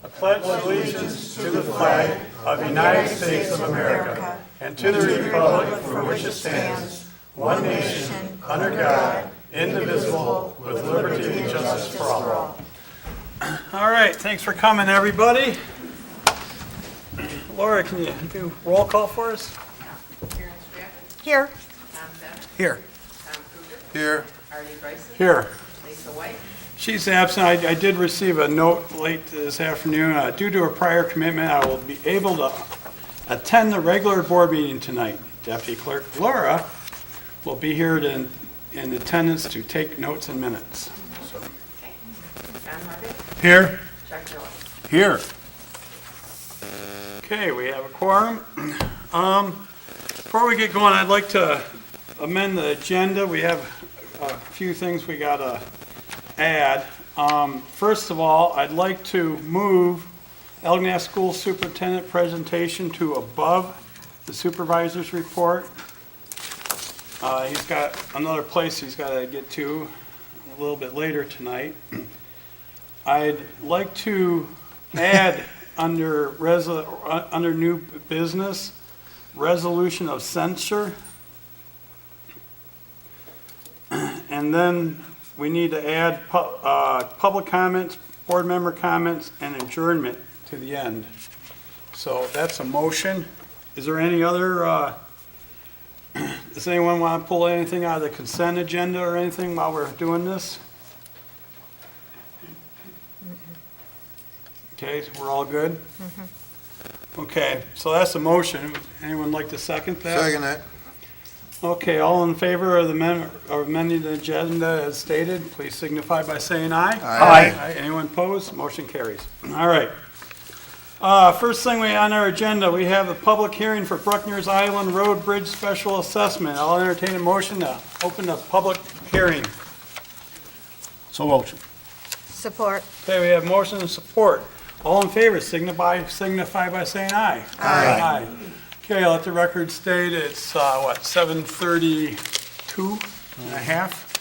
I pledge allegiance to the flag of the United States of America and to the republic for which it stands, one nation, under God, indivisible, with liberty and justice for all. All right, thanks for coming, everybody. Laura, can you do roll call for us? Here. Tom Bennett, Here. Tom Kruger, Here. Artie Bryson, Here. Lisa White, She's absent. I did receive a note late this afternoon. Due to a prior commitment, I will be able to attend the regular board meeting tonight. Deputy Clerk Laura will be here in attendance to take notes and minutes. So. John Harvey, Here. Chuck Miller. Here. Okay, we have a quorum. Before we get going, I'd like to amend the agenda. We have a few things we got to add. First of all, I'd like to move Algonac School Superintendent presentation to above the supervisor's report. He's got another place he's got to get to a little bit later tonight. I'd like to add under new business, resolution of censure. And then we need to add public comments, board member comments, and adjournment to the end. So that's a motion. Is there any other, does anyone want to pull anything out of the consent agenda or anything while we're doing this? Okay, so we're all good? Okay, so that's a motion. Anyone like to second that? Second it. Okay, all in favor of amending the agenda as stated, please signify by saying aye. Aye. Anyone opposed? Motion carries. All right. First thing on our agenda, we have a public hearing for Bruckner's Island Road Bridge Special Assessment. I'll entertain a motion to open the public hearing. So motion. Support. Okay, we have motion and support. All in favor, signify by saying aye. Aye. Okay, let the record state it's, 7:32 and a half.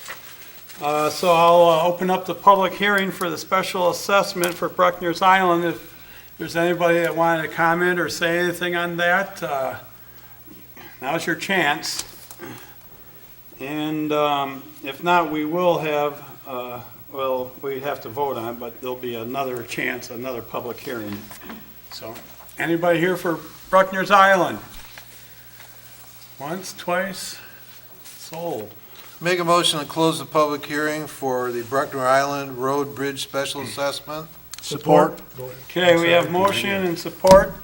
So I'll open up the public hearing for the special assessment for Bruckner's Island. If there's anybody that wanted to comment or say anything on that, now's your chance. And if not, we will have, we have to vote on it, but there'll be another chance, another public hearing. So, anybody here for Bruckner's Island? Once, twice, sold. Make a motion to close the public hearing for the Bruckner Island Road Bridge Special Assessment. Support. Okay, we have motion and support.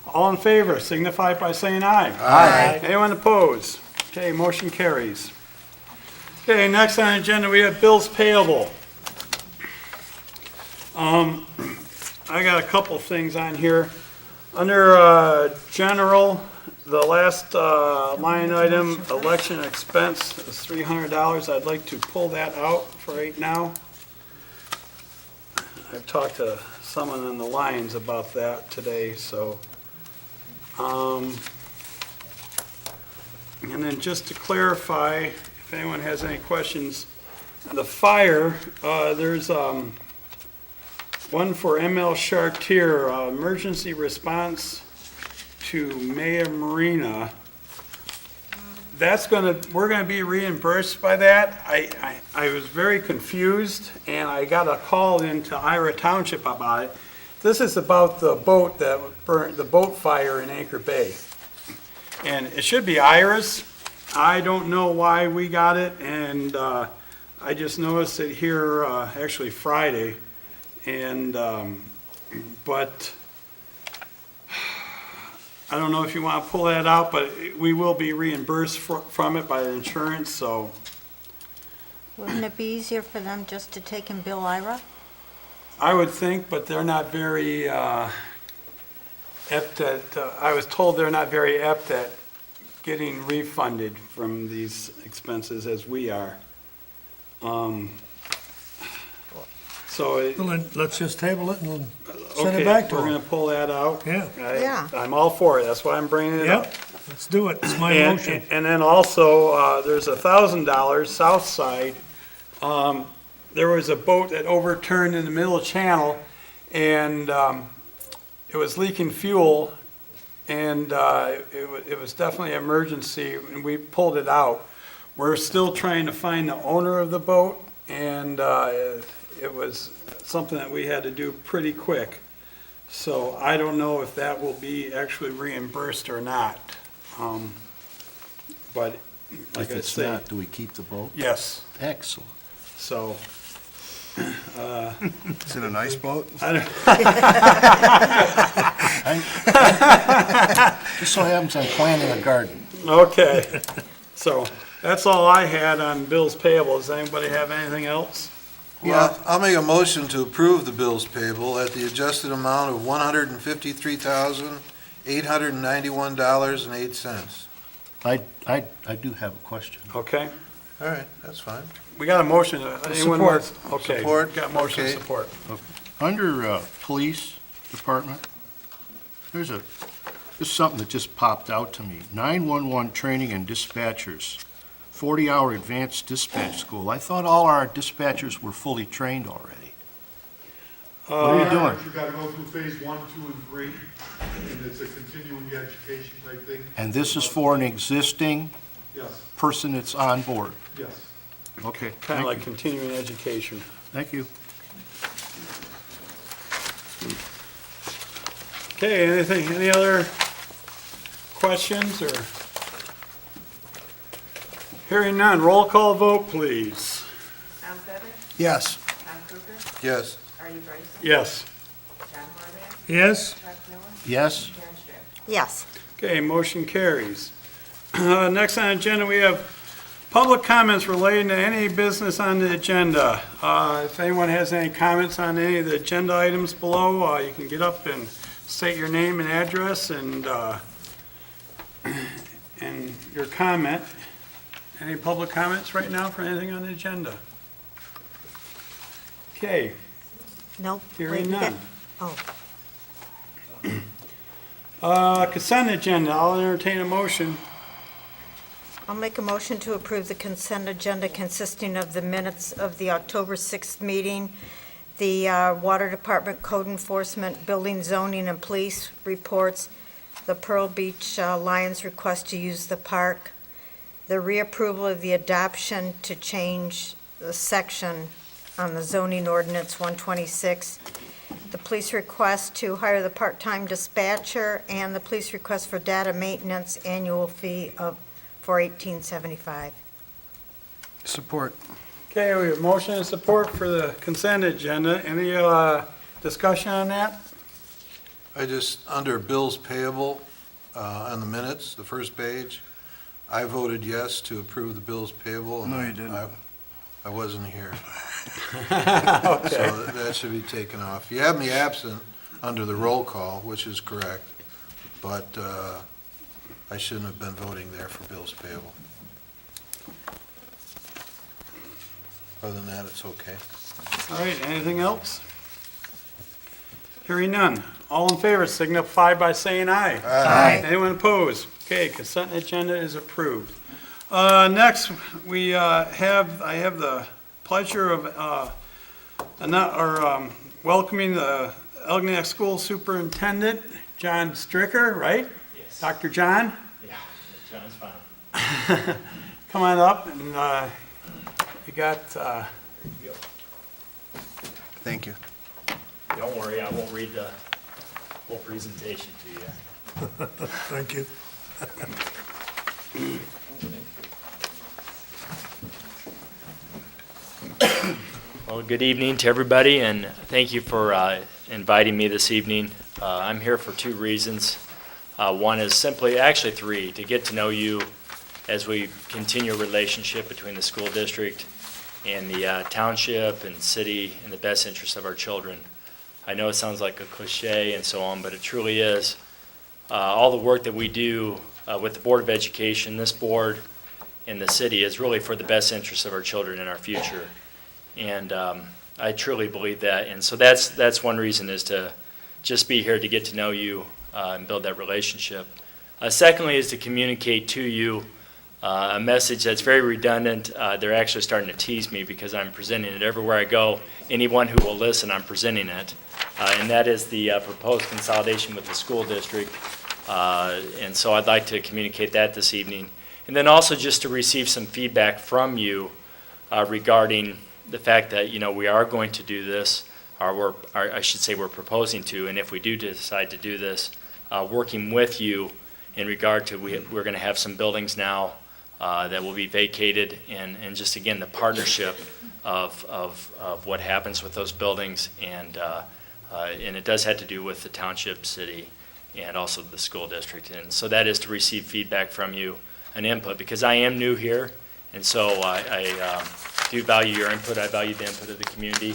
All in favor, signify by saying aye. Aye. Anyone opposed? Okay, motion carries. Okay, next on the agenda, we have bills payable. I got a couple things on here. Under general, the last line item, election expense is $300. I'd like to pull that out for right now. I've talked to someone on the lines about that today, so. And then just to clarify, if anyone has any questions, the fire, there's one for ML Chartier, emergency response to Maya Marina. We're gonna be reimbursed by that. I was very confused, and I got a call into Ira Township about it. This is about the boat that burned, the boat fire in Anchor Bay. And it should be Ira's. I don't know why we got it, and I just noticed it here, actually Friday. And, but I don't know if you want to pull that out, but we will be reimbursed from it by the insurance, so. Wouldn't it be easier for them just to take and bill Ira? I would think, but they're not very apt at, I was told they're not very apt at getting refunded from these expenses as we are. So, Well, then, let's just table it and send okay, it back to we're gonna them. pull that out. Yeah. Yeah. I'm all for it, that's why I'm bringing it up. Yep, let's do it. It's my And motion. and then also, there's $1,000 south side. There was a boat that overturned in the middle channel, and it was leaking fuel, and it was definitely an emergency, and we pulled it out. We're still trying to find the owner of the boat, and it was something that we had to do pretty quick. So I don't know if that will be actually reimbursed or not. But like If I it's say, not, do we keep the boat? yes, Excellent. so. Is it a nice boat? I don't, Just so happens I'm planting a garden. okay, so that's all I had on bills payable. Does anybody have anything else? Yeah, I'll make a motion to approve the bills payable at the adjusted amount of $153,891.08. I do have a question. Okay, All right, that's fine. we got a motion. Anyone Support. wants? Okay, Support, got motion okay. support. Under Police Department, this is something that just popped out to me. 911 training and dispatchers, 40-hour advanced dispatch school. I thought all our dispatchers were fully trained already. What are you doing? You gotta go through phase 1, 2, and 3, and it's a continuing education type thing. And this is for an existing Yes, person that's on board? yes. Okay, Kind thank of like you. continuing education. Thank you. Okay, any other questions or? Hearing none, roll call vote, please. Tom Stevic? Yes. Tom Kruger? Yes. Artie Bryson? Yes. John Harback? Yes? Chuck Miller? Yes? Karen Stratton? Yes. Okay, motion carries. Next on the agenda, we have public comments relating to any business on the agenda. If anyone has any comments on any of the agenda items below, you can get up and state your name and address and your comment. Any public comments right now for anything on the agenda? Okay, Nope. hearing Wait, we got- none. Oh, Consent agenda, I'll entertain a motion. I'll make a motion to approve the consent agenda consisting of the minutes of the October 6th meeting, the Water Department Code Enforcement, Building, Zoning, and Police reports, the Pearl Beach Lions request to use the park, the reapproval of the adoption to change the section on the zoning ordinance 126, the police request to hire the part-time dispatcher, and the police request for data maintenance annual fee for $18.75. Support. Okay, we have motion and support for the consent agenda. Any discussion on that? I just, under bills payable, on the minutes, the first page, I voted yes to approve the bills payable. and No, you didn't. I wasn't here. Okay. So that should be taken off. You have me absent under the roll call, which is correct, but I shouldn't have been voting there for bills payable. Other than that, it's okay. All right, anything else? Hearing none. All in favor signify by saying aye. Aye. Anyone opposed? Okay, consent agenda is approved. Next, I have the pleasure of welcoming the Algonac School Superintendent, John Strycker, right? Yes. Dr. John, Yeah, John's fine. come on up and you got, Thank you. Don't worry, I won't read the whole presentation to you. Thank you. Well, good evening to everybody, and thank you for inviting me this evening. I'm here for two reasons. One is simply, actually three, to get to know you as we continue a relationship between the school district and the township and city in the best interest of our children. I know it sounds like a cliche and so on, but it truly is. All the work that we do with the Board of Education, this board, and the city is really for the best interest of our children and our future. And I truly believe that. And so that's one reason, is to just be here to get to know you and build that relationship. Secondly is to communicate to you a message that's very redundant. They're actually starting to tease me because I'm presenting it everywhere I go. Anyone who will listen, I'm presenting it. and that is the proposed consolidation with the school district. And so I'd like to communicate that this evening. And then also just to receive some feedback from you regarding the fact that, we are going to do this, or I should say we're proposing to, and if we do decide to do this, working with you in regard to, we're going to have some buildings now that will be vacated, and just again, the partnership of what happens with those buildings, and it does have to do with the township, city, and also the school district. And so that is to receive feedback from you and input, because I am new here, and so I do value your input. I value the input of the community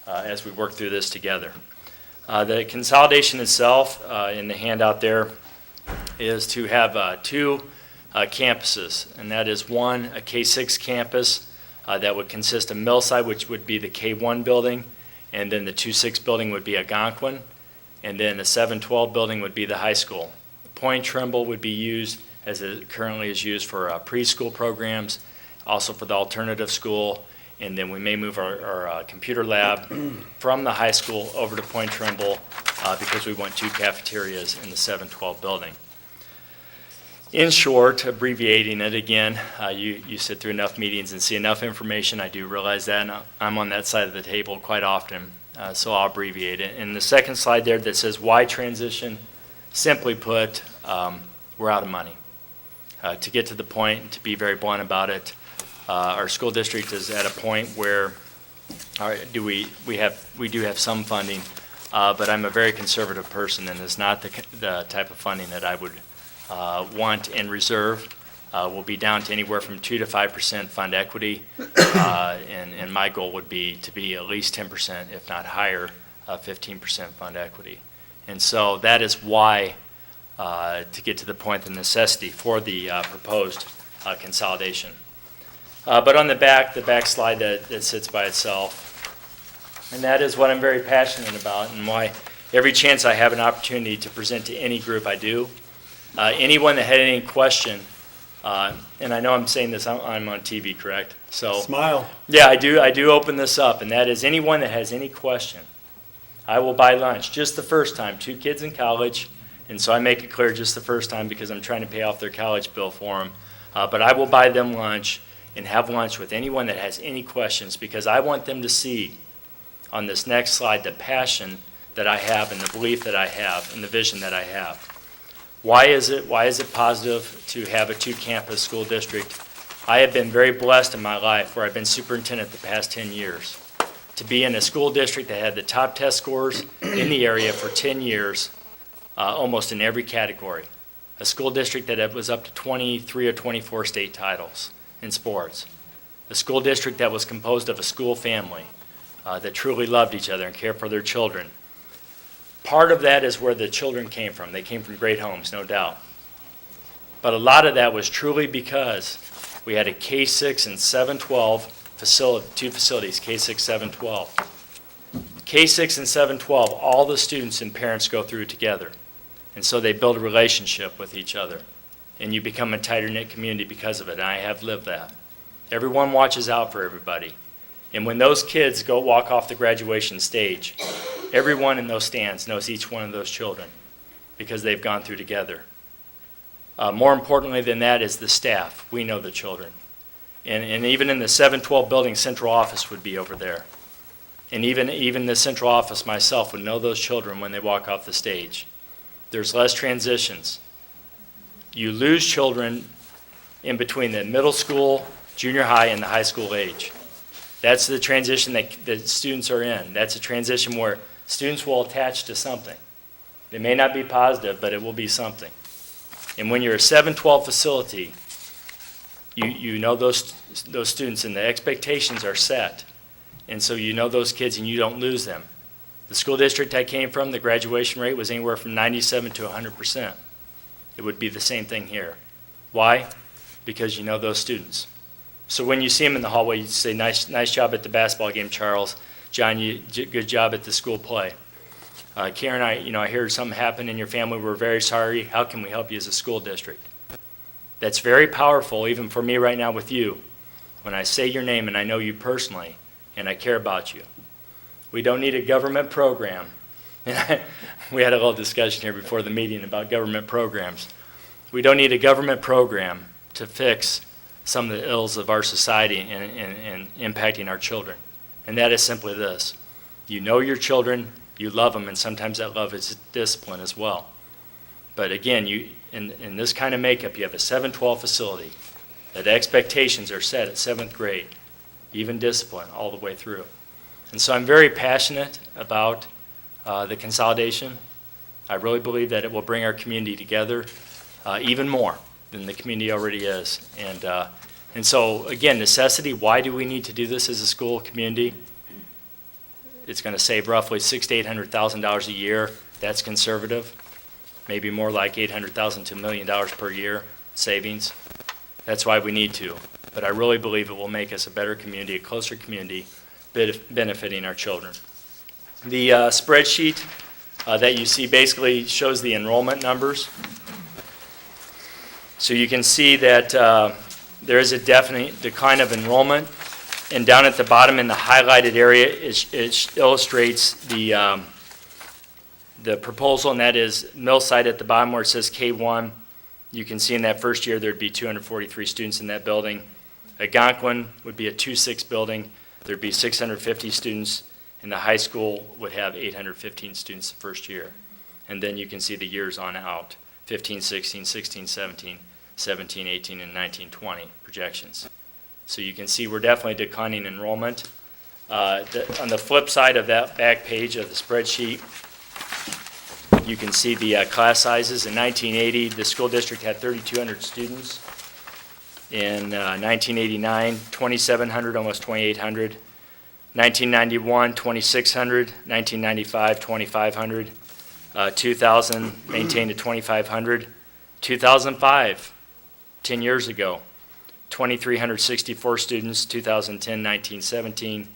as we work through this together. The consolidation itself in the handout there is to have two campuses, and that is one, a K-6 campus that would consist of Millside, which would be the K-1 building, and then the 2-6 building would be Algonquin, and then the 7-12 building would be the high school. Point Trimble would be used, as it currently is used, for preschool programs, also for the alternative school, and then we may move our computer lab from the high school over to Point Trimble because we want two cafeterias in the 7-12 building. In short, abbreviating it again, you sit through enough meetings and see enough information. I do realize that, and I'm on that side of the table quite often, so I'll abbreviate it. And the second slide there that says why transition, simply put, we're out of money. To get to the point, to be very blunt about it, our school district is at a point where we do have some funding, but I'm a very conservative person, and it's not the type of funding that I would want and reserve. Will be down to anywhere from 2 to 5% fund equity, and my goal would be to be at least 10%, if not higher, 15% fund equity. And so that is why, to get to the point, the necessity for the proposed consolidation. But on the back slide that sits by itself, and that is what I'm very passionate about, and why every chance I have an opportunity to present to any group I do. Anyone that had any question, and I know I'm saying this, I'm on TV, correct? So Smile. yeah, I do open this up, and that is anyone that has any question, I will buy lunch just the first time. 2 kids in college, and so I make it clear just the first time because I'm trying to pay off their college bill for them. But I will buy them lunch and have lunch with anyone that has any questions, because I want them to see on this next slide the passion that I have and the belief that I have and the vision that I have. Why is it positive to have a 2-campus school district? I have been very blessed in my life, where I've been superintendent the past 10 years, to be in a school district that had the top test scores in the area for 10 years, almost in every category. A school district that was up to 23 or 24 state titles in sports. A school district that was composed of a school family that truly loved each other and cared for their children. Part of that is where the children came from. They came from great homes, no doubt. But a lot of that was truly because we had a K-6 and 7-12 facility, 2 facilities, K-6, 7-12. K-6 and 7-12, all the students and parents go through together. And so they build a relationship with each other. And you become a tighter-knit community because of it. And I have lived that. Everyone watches out for everybody. And when those kids go walk off the graduation stage, everyone in those stands knows each one of those children because they've gone through together. More importantly than that is the staff. We know the children. And even in the 7-12 building, central office would be over there. And even the central office myself would know those children when they walk off the stage. There's less transitions. You lose children in between the middle school, junior high, and the high school age. That's the transition that students are in. That's a transition where students will attach to something. It may not be positive, but it will be something. And when you're a 7-12 facility, you know those students, and the expectations are set. And so you know those kids, and you don't lose them. The school district I came from, the graduation rate was anywhere from 97 to 100%. It would be the same thing here. Why? Because you know those students. So when you see them in the hallway, you say, nice job at the basketball game, Charles. John, good job at the school play. Karen, I heard something happen in your family. We're very sorry. How can we help you as a school district? That's very powerful, even for me right now with you. When I say your name and I know you personally and I care about you. We don't need a government program And we had a little discussion here before the meeting about government programs. We don't need a government program to fix some of the ills of our society and impacting our children. And that is simply this. You know your children, you love them, and sometimes that love is discipline as well. But again, in this kind of makeup, you have a 7-12 facility that expectations are set at 7th grade, even discipline all the way through. And so I'm very passionate about the consolidation. I really believe that it will bring our community together even more than the community already is. And so, again, necessity, why do we need to do this as a school community? It's going to save roughly $600,000 to $800,000 a year. That's conservative. Maybe more like $800,000 to $1 million per year savings. That's why we need to. But I really believe it will make us a better community, a closer community, benefiting our children. The spreadsheet that you see basically shows the enrollment numbers. So you can see that there is a definite decline of enrollment. And down at the bottom in the highlighted area, it illustrates the proposal, and that is Millside at the bottom where it says K1. You can see in that first year there'd be 243 students in that building. Algonquin would be a 2-6 building. There'd be 650 students, and the high school would have 815 students the first year. And then you can see the years on out, 15, 16, 16, 17, 17, 18, and 19, 20 projections. So you can see we're definitely declining enrollment. On the flip side of that back page of the spreadsheet, you can see the class sizes. In 1980, the school district had 3,200 students. In 1989, 2,700, almost 2,800. 1991, 2,600. 1995, 2,500. 2000, maintained at 2,500. 2005, 10 years ago, 2,364 students. 2010, 1917.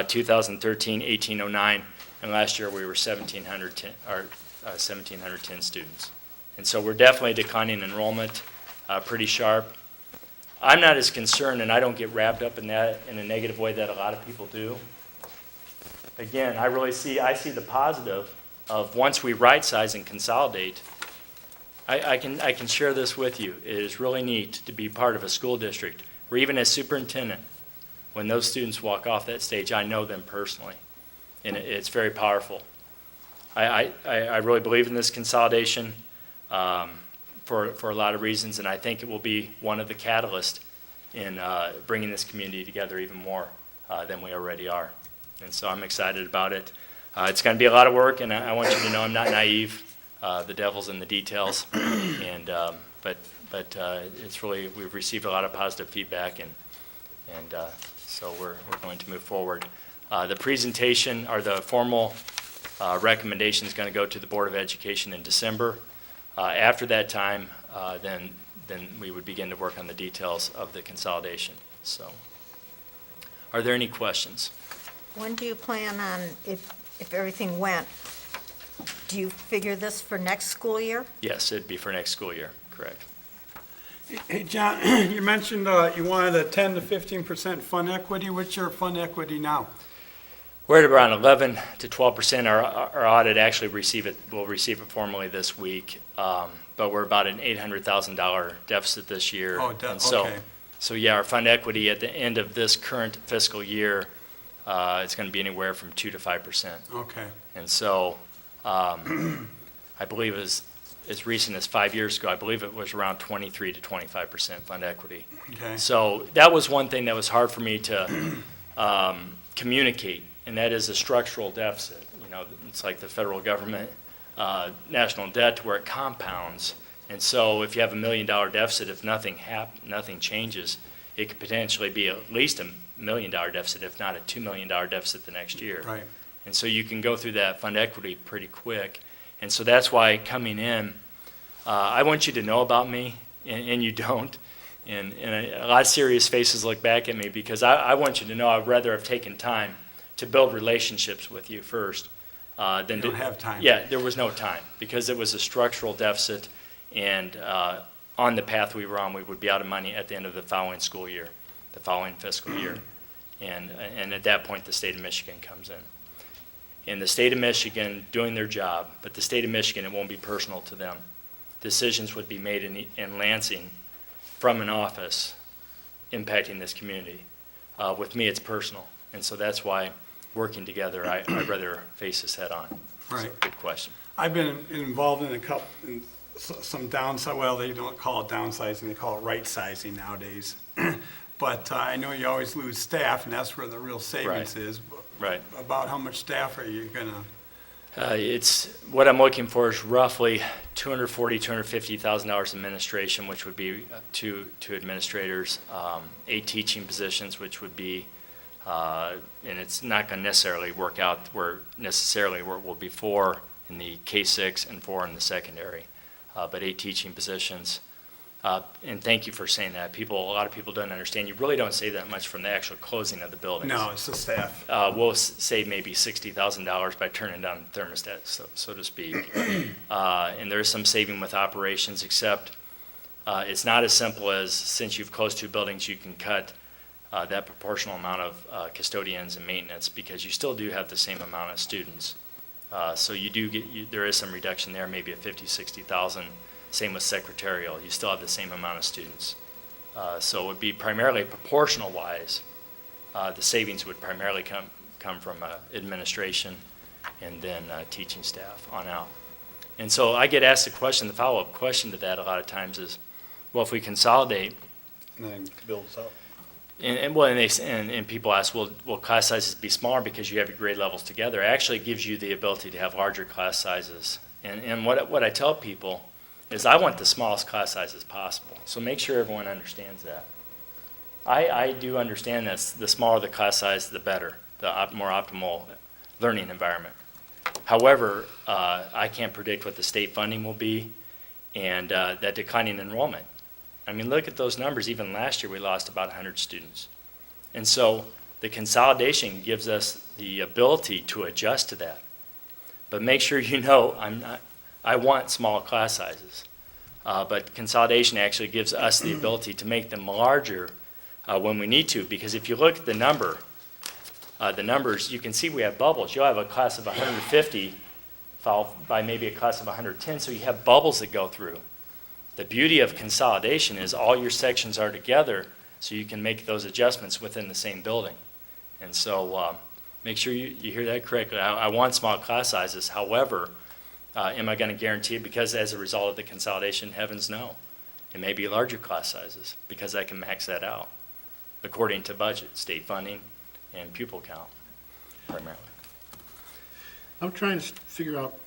2013, 1,809. And last year we were 1,710 students. And so we're definitely declining enrollment pretty sharp. I'm not as concerned, and I don't get wrapped up in that in a negative way that a lot of people do. Again, I see the positive of once we right size and consolidate. I can share this with you. It is really neat to be part of a school district where even as superintendent, when those students walk off that stage, I know them personally, and it's very powerful. I really believe in this consolidation for a lot of reasons, and I think it will be one of the catalysts in bringing this community together even more than we already are. And so I'm excited about it. It's going to be a lot of work, and I want you to know I'm not naive. The devil's in the details, and but it's really, we've received a lot of positive feedback, and so we're going to move forward. The presentation or the formal recommendation is going to go to the Board of Education in December. After that time, then we would begin to work on the details of the consolidation. So, are there any questions? When do you plan on, if everything went, do you figure this for next school year? Yes, it'd be for next school year, correct. Hey, John, you mentioned you wanted a 10 to 15% fund equity. What's your fund equity now? We're at around 11 to 12%. Our audit actually will receive it formally this week, but we're about an $800,000 deficit this year. Oh, and so, okay. So yeah, our fund equity at the end of this current fiscal year is going to be anywhere from 2 to 5%. Okay. And so, I believe as recent as 5 years ago, I believe it was around 23 to 25% fund equity. Okay. So that was one thing that was hard for me to communicate, and that is a structural deficit. You know, it's like the federal government national debt where it compounds. And so if you have $1 million deficit, if nothing changes, it could potentially be at least $1 million deficit, if not a $2 million deficit the next year. Right. And so you can go through that fund equity pretty quick. And so that's why coming in, I want you to know about me, and you don't. And a lot of serious faces look back at me because I want you to know I'd rather have taken time to build relationships with you first. Than You don't have time. Yeah, there was no time because it was a structural deficit, and on the path we were on, we would be out of money at the end of the following school year, the following fiscal year. And at that point, the state of Michigan comes in. in the state of Michigan doing their job, but the state of Michigan, it won't be personal to them. Decisions would be made in Lansing from an office impacting this community. With me, it's personal, and so that's why working together, I'd rather face this head on. So, Right. good question. I've been involved in some downside, well, they don't call it downsizing, they call it right-sizing nowadays. But I know you always lose staff, and that's where the real savings Right. is. Right. About how much staff are you gonna, What I'm looking for is roughly $250,000 administration, which would be two administrators, 8 teaching positions, which would be, and it's not going to necessarily work out where it will be 4 in the K-6 and 4 in the secondary, but 8 teaching positions. And thank you for saying that. A lot of people don't understand. You really don't save that much from the actual closing of the buildings. no, it's the staff. We'll save maybe $60,000 by turning down the thermostat, so to speak. And there is some saving with operations, except it's not as simple as, since you've closed 2 buildings, you can cut that proportional amount of custodians and maintenance, because you still do have the same amount of students. So you do there is some reduction there, maybe a 50, 60,000. Same with secretarial. You still have the same amount of students. So it would be primarily proportional-wise. The savings would primarily come from administration and then teaching staff on out. And so I get asked the follow-up question to that a lot of times is, well, if we consolidate, And then builds up. and people ask, will class sizes be smaller because you have your grade levels together? It actually gives you the ability to have larger class sizes. And what I tell people is I want the smallest class sizes possible. So make sure everyone understands that. I do understand that the smaller the class size, the better, the more optimal learning environment. However, I can't predict what the state funding will be and that declining enrollment. I mean, look at those numbers. Even last year, we lost about 100 students. And so the consolidation gives us the ability to adjust to that. But make sure you know I want small class sizes, but consolidation actually gives us the ability to make them larger when we need to, because if you look at the numbers, you can see we have bubbles. You'll have a class of 150 followed by maybe a class of 110, so you have bubbles that go through. The beauty of consolidation is all your sections are together, so you can make those adjustments within the same building. And so make sure you hear that correctly. I want small class sizes. However, am I going to guarantee it? Because as a result of the consolidation, heavens no. It may be larger class sizes because I can max that out according to budget, state funding, and pupil count primarily. I'm trying to figure out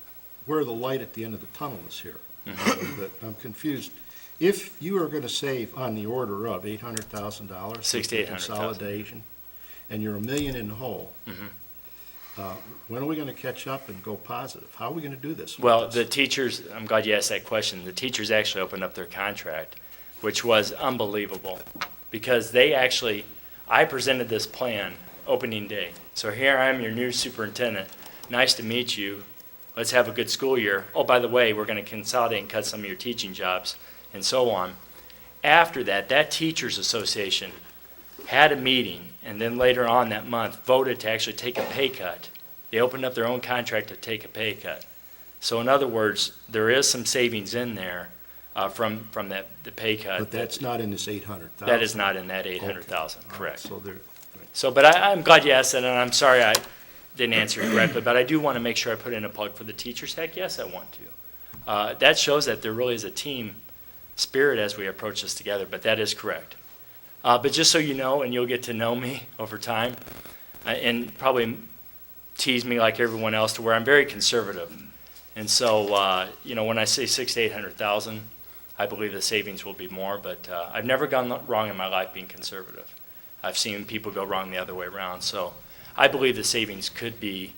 where the light at the end of the tunnel is here. But I'm confused. If you are going to save on the order of $800,000 $600,000 to $800,000. consolidation, and you're $1 million in the hole, when are we going to catch up and go positive? How are we going to do this? Well, the teachers, I'm glad you asked that question. The teachers actually opened up their contract, which was unbelievable, because I presented this plan opening day. So here I am, your new superintendent. Nice to meet you. Let's have a good school year. Oh, by the way, we're going to consolidate and cut some of your teaching jobs, and so on. After that, that teachers association had a meeting, and then later on that month voted to actually take a pay cut. They opened up their own contract to take a pay cut. So in other words, there is some savings in there from the pay cut. But that's not in this 800,000. That is not in that 800,000, Okay. correct. So there, So, but I'm glad you asked that, and I'm sorry I didn't answer it correctly, but I do want to make sure I put in a plug for the teachers. Heck, yes, I want to. That shows that there really is a team spirit as we approach this together, but that is correct. But just so you know, and you'll get to know me over time, and probably tease me like everyone else to where I'm very conservative. And so, when I say $600,000 to $800,000, I believe the savings will be more, but I've never gone wrong in my life being conservative. I've seen people go wrong the other way around. So I believe the savings could be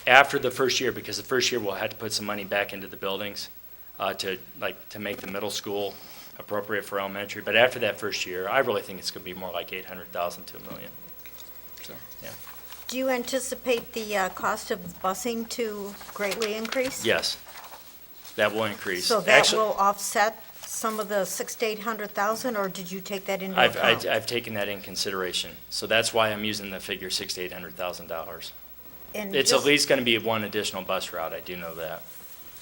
after the first year, because the first year we'll have to put some money back into the buildings to make the middle school appropriate for elementary. But after that first year, I really think it's going to be more like $800,000 to $1 million. So, yeah. Do you anticipate the cost of busing to greatly increase? Yes, that will increase. So that Actually, will offset some of the $600,000 to $800,000, or did you take that into account? I've taken that in consideration. So that's why I'm using the figure $600,000 to $800,000. And It's at just- least gonna be one additional bus route, I do know that.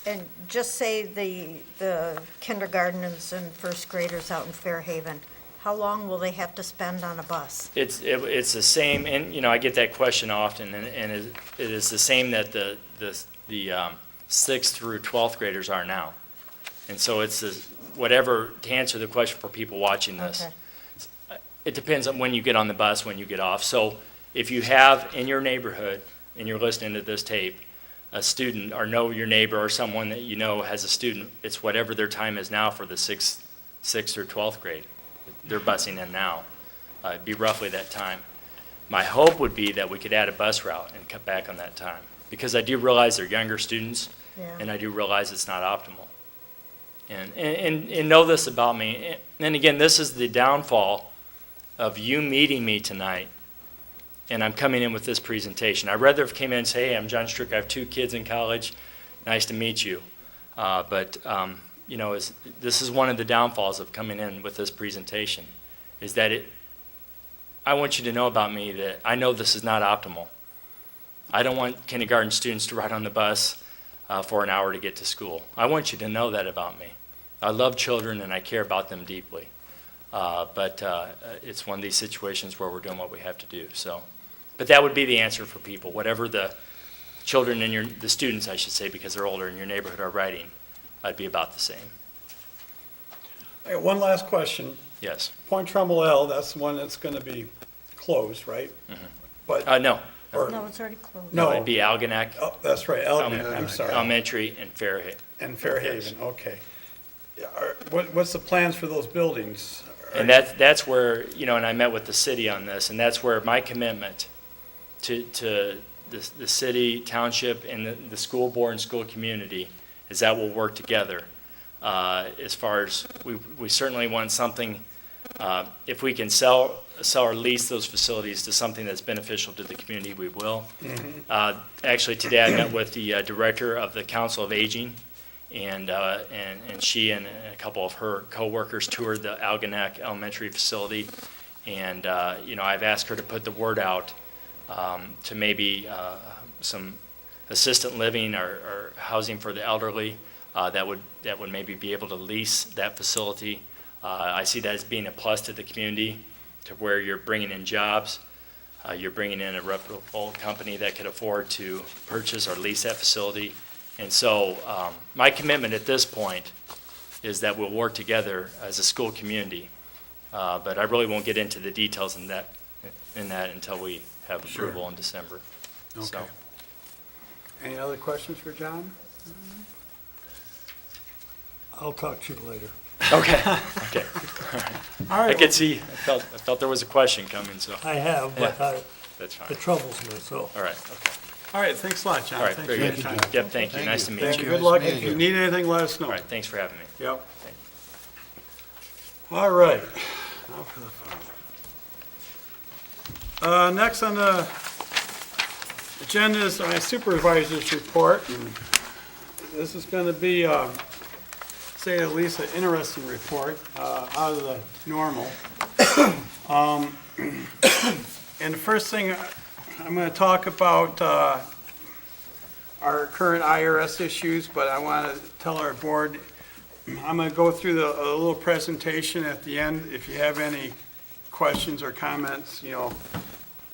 And just say the kindergartners and first graders out in Fairhaven, how long will they have to spend on a bus? It's the same, and, I get that question often, and it is the same that the 6th through 12th graders are now. And so it's whatever, to answer the question for people watching this, Okay. it depends on when you get on the bus, when you get off. So if you have in your neighborhood, and you're listening to this tape, a student, or know your neighbor or someone that you know has a student, it's whatever their time is now for the 6th or 12th grade. They're busing in now. It'd be roughly that time. My hope would be that we could add a bus route and cut back on that time, because I do realize they're younger students, Yeah. and I do realize it's not optimal. And know this about me, and again, this is the downfall of you meeting me tonight, and I'm coming in with this presentation. I'd rather have came in and say, hey, I'm John Strycker, I have 2 kids in college, nice to meet you. But this is one of the downfalls of coming in with this presentation, is that I want you to know about me that I know this is not optimal. I don't want kindergarten students to ride on the bus for an hour to get to school. I want you to know that about me. I love children and I care about them deeply. But it's one of these situations where we're doing what we have to do. But that would be the answer for people. Whatever the children in the students, I should say, because they're older, in your neighborhood are riding, I'd be about the same. Hey, one last question. Yes. Point Trumbull L, that's the one that's going to be closed, right? But, No. or, No, it's already closed. no, It'd be Algonac, oh, that's right, Algonac, I'm sorry. Elementary, and Fairhaven. And Fairhaven, okay. Yeah, what's the plans for those buildings? And that's where, and I met with the city on this, and that's where my commitment to the city, township, and the school board and school community is that we'll work together. As far as, we certainly want something, if we can sell or lease those facilities to something that's beneficial to the community, we will. Actually, today I met with the director of the Council of Aging, and she and a couple of her coworkers toured the Algonac Elementary facility, and I've asked her to put the word out to maybe some assistant living or housing for the elderly that would maybe be able to lease that facility. I see that as being a plus to the community, to where you're bringing in jobs, you're bringing in a reputable company that could afford to purchase or lease that facility. And so my commitment at this point is that we'll work together as a school community. But I really won't get into the details in that until we have approval in December. So, Okay. Any other questions for John? I'll talk to you later. okay. All I right, could see, I felt there was a question coming, so I have, but that's fine. it troubles me, so. All right, okay. all right, thanks a lot, John. All right, Thanks very for your good. time. Yep, thank you. Thank Nice you. to meet Thank you. you. Good luck. Nice If meeting you you. need anything, let us know. All right, thanks for having me. Yep. All right. Now for the phone. Next on the agenda is my supervisor's report. And this is going to be, say at least, an interesting report, out of the normal. And the first thing, I'm going to talk about our current IRS issues, but I want to tell our board, I'm going to go through a little presentation at the end. If you have any questions or comments,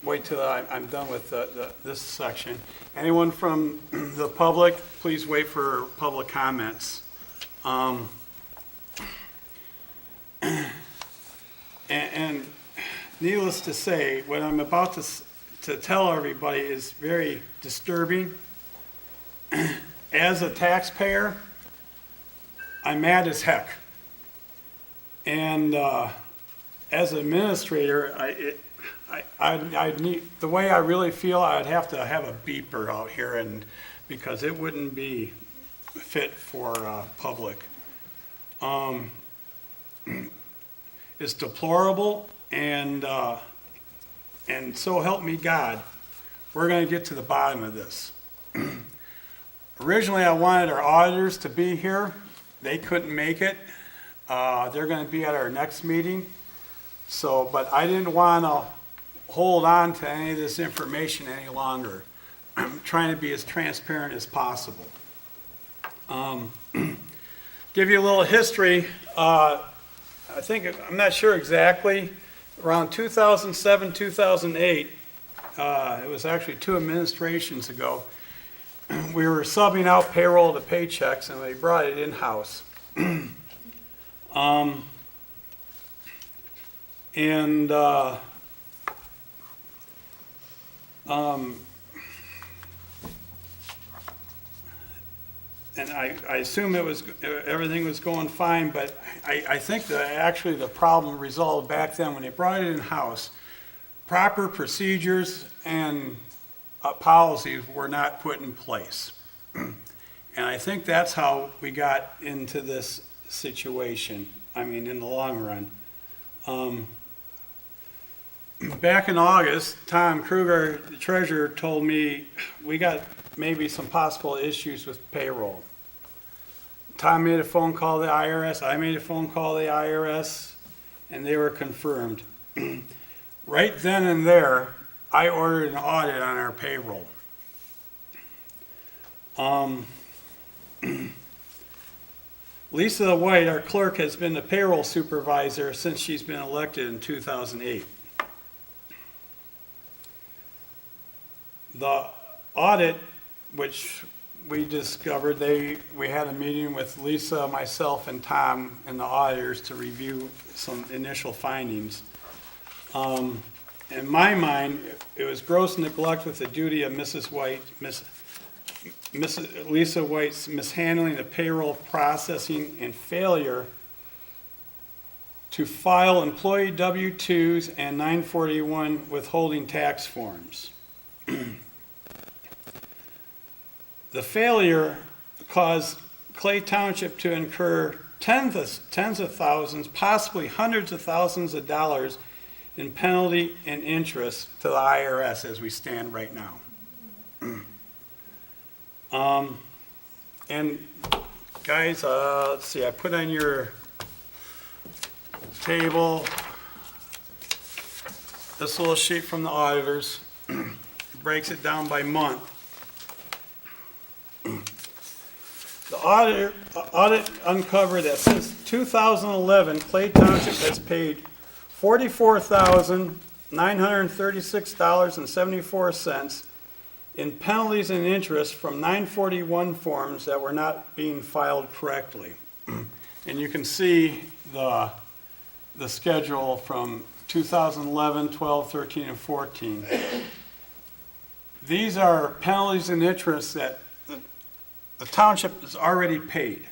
wait till I'm done with this section. Anyone from the public, please wait for public comments. And needless to say, what I'm about to tell everybody is very disturbing. As a taxpayer, I'm mad as heck. And as an administrator, I need, the way I really feel, I'd have to have a beeper out here, and because it wouldn't be fit for public. It's deplorable, and so help me God, we're going to get to the bottom of this. Originally, I wanted our auditors to be here. They couldn't make it. They're going to be at our next meeting. So, but I didn't want to hold on to any of this information any longer. trying to be as transparent as possible. Give you a little history. I think, I'm not sure exactly, around 2007, 2008, it was actually 2 administrations ago, we were subbing out payroll to paychecks, and they brought it in-house. And I assume everything was going fine, but I think that actually the problem resolved back then when they brought it in-house. Proper procedures and policies were not put in place. And I think that's how we got into this situation, I mean, in the long run. Back in August, Tom Kruger, the treasurer, told me we got maybe some possible issues with payroll. Tom made a phone call to the IRS, I made a phone call to the IRS, and they were confirmed. Right then and there, I ordered an audit on our payroll. Lisa White, our clerk, has been the payroll supervisor since she's been elected in 2008. The audit, which we discovered, we had a meeting with Lisa, myself, and Tom and the auditors to review some initial findings. In my mind, it was gross neglect with the duty of Mrs. White, Mrs. Lisa White's mishandling the payroll processing and failure to file employee W-2s and 941 withholding tax forms. The failure caused Clay Township to incur tens of thousands, possibly hundreds of thousands of dollars in penalty and interest to the IRS as we stand right now. And guys, let's see, I put on your table this little sheet from the auditors. It breaks it down by month. The audit uncovered that since 2011, Clay Township has paid $44,936.74 in penalties and interest from 941 forms that were not being filed correctly. And you can see the schedule from 2011, 12, 13, and 14. These are penalties and interests that the township has already paid.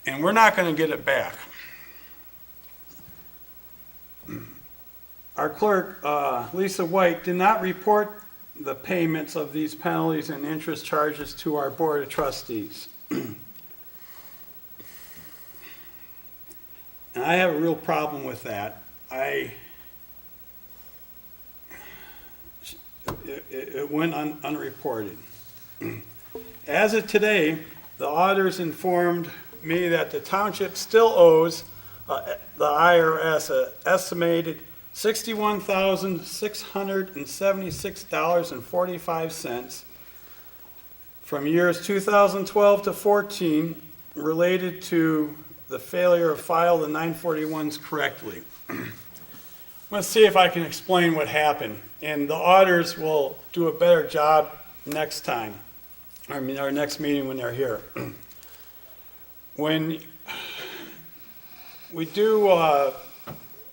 And we're not going to get it back. Our clerk, Lisa White, did not report the payments of these penalties and interest charges to our Board of Trustees. And I have a real problem with that. It went unreported. As of today, the auditors informed me that the township still owes the IRS an estimated $61,676.45 from years 2012 to 14 related to the failure of file the 941s correctly. Let's see if I can explain what happened, and the auditors will do a better job next time, our next meeting when they're here. When we do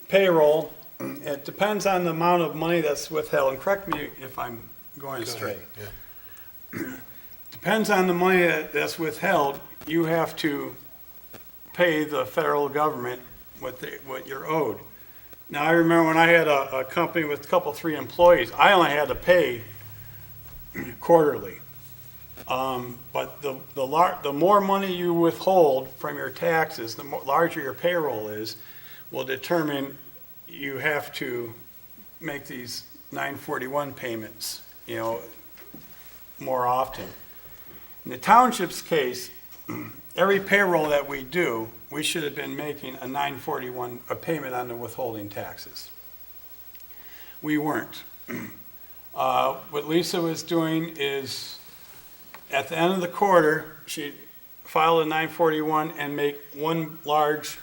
payroll, it depends on the amount of money that's withheld, and correct me if I'm going astray. Depends on the money that's withheld, you have to pay the federal government what you're owed. Now, I remember when I had a company with a couple, 3 employees, I only had to pay quarterly. But the more money you withhold from your taxes, the larger your payroll is, will determine you have to make these 941 payments, more often. In the township's case, every payroll that we do, we should have been making a 941, a payment on the withholding taxes. We weren't. What Lisa was doing is, at the end of the quarter, she'd file a 941 and make one large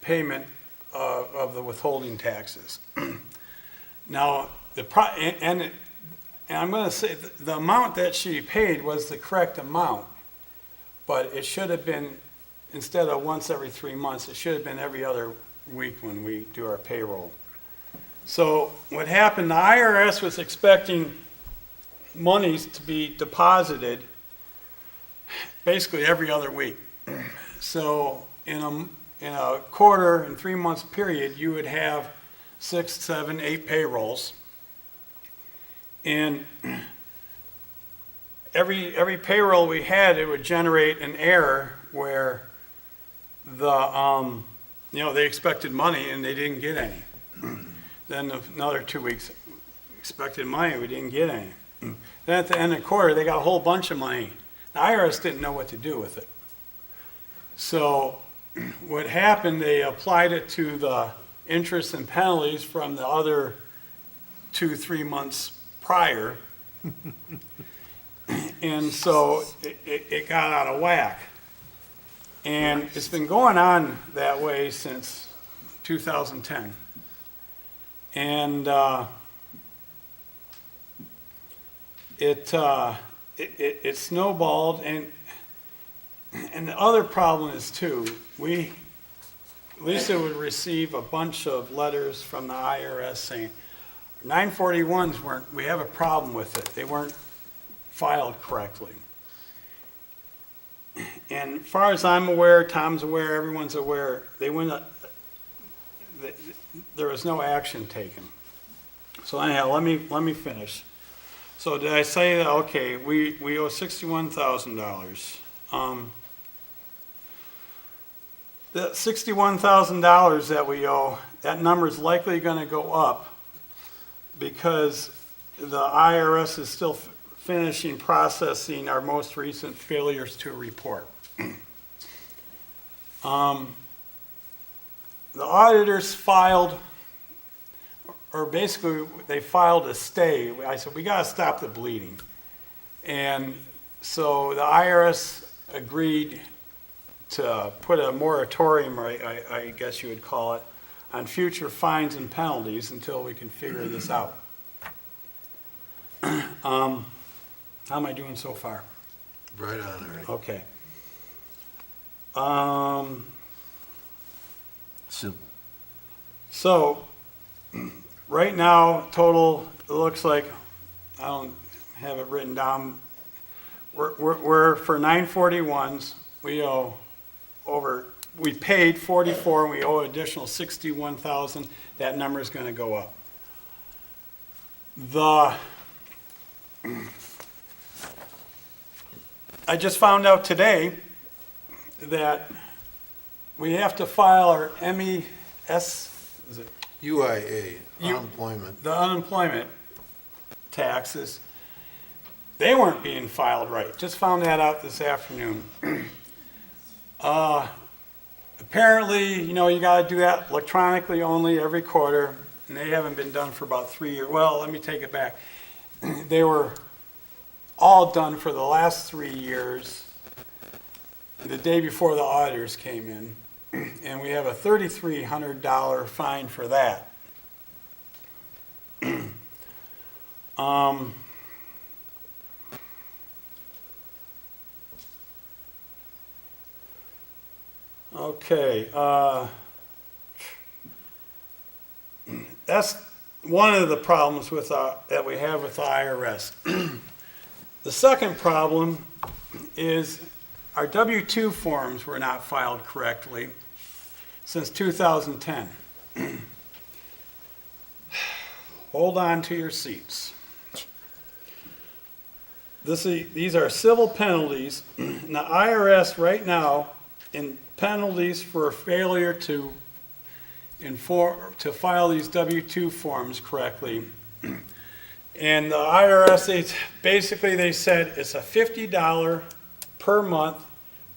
payment of the withholding taxes. Now, and I'm going to say, the amount that she paid was the correct amount, but it should have been, instead of once every 3 months, it should have been every other week when we do our payroll. So what happened, the IRS was expecting monies to be deposited basically every other week. So in a quarter and 3 months period, you would have 6, 7, 8 payrolls. And every payroll we had, it would generate an error where they expected money and they didn't get any. Then another 2 weeks, expected money, we didn't get any. Then at the end of the quarter, they got a whole bunch of money. The IRS didn't know what to do with it. So what happened, they applied it to the interest and penalties from the other 2-3 months prior. And so it got out of whack. And it's been going on that way since 2010. And it snowballed, and the other problem is too, Lisa would receive a bunch of letters from the IRS saying, 941s we have a problem with it. They weren't filed correctly. And as far as I'm aware, Tom's aware, everyone's aware, there was no action taken. So anyhow, let me finish. So did I say that, okay, we owe $61,000. The $61,000 that we owe, that number is likely going to go up because the IRS is still finishing processing our most recent failures to report. The auditors filed, or basically they filed a stay. I said, we got to stop the bleeding. And so the IRS agreed to put a moratorium, I guess you would call it, on future fines and penalties until we can figure this out. How am I doing so far? Right on, Ernie. Okay. So, right now, total, it looks like, I don't have it written down, we're for 941s, we paid 44, and we owe an additional 61,000, that number is gonna go up. I just found out today that we have to file our MES, is it? UIA, unemployment. The unemployment taxes. They weren't being filed right. Just found that out this afternoon. Apparently, you gotta do that electronically only every quarter, and they haven't been done for about 3 years. Well, let me take it back. They were all done for the last 3 years, the day before the auditors came in, and we have a $3,300 fine for that. Okay, that's one of the problems that we have with the IRS. The second problem is our W-2 forms were not filed correctly since 2010. Hold on to your seats. These are civil penalties. And the IRS right now, in penalties for failure to file these W-2 forms correctly. And the IRS, they said it's a $50 per month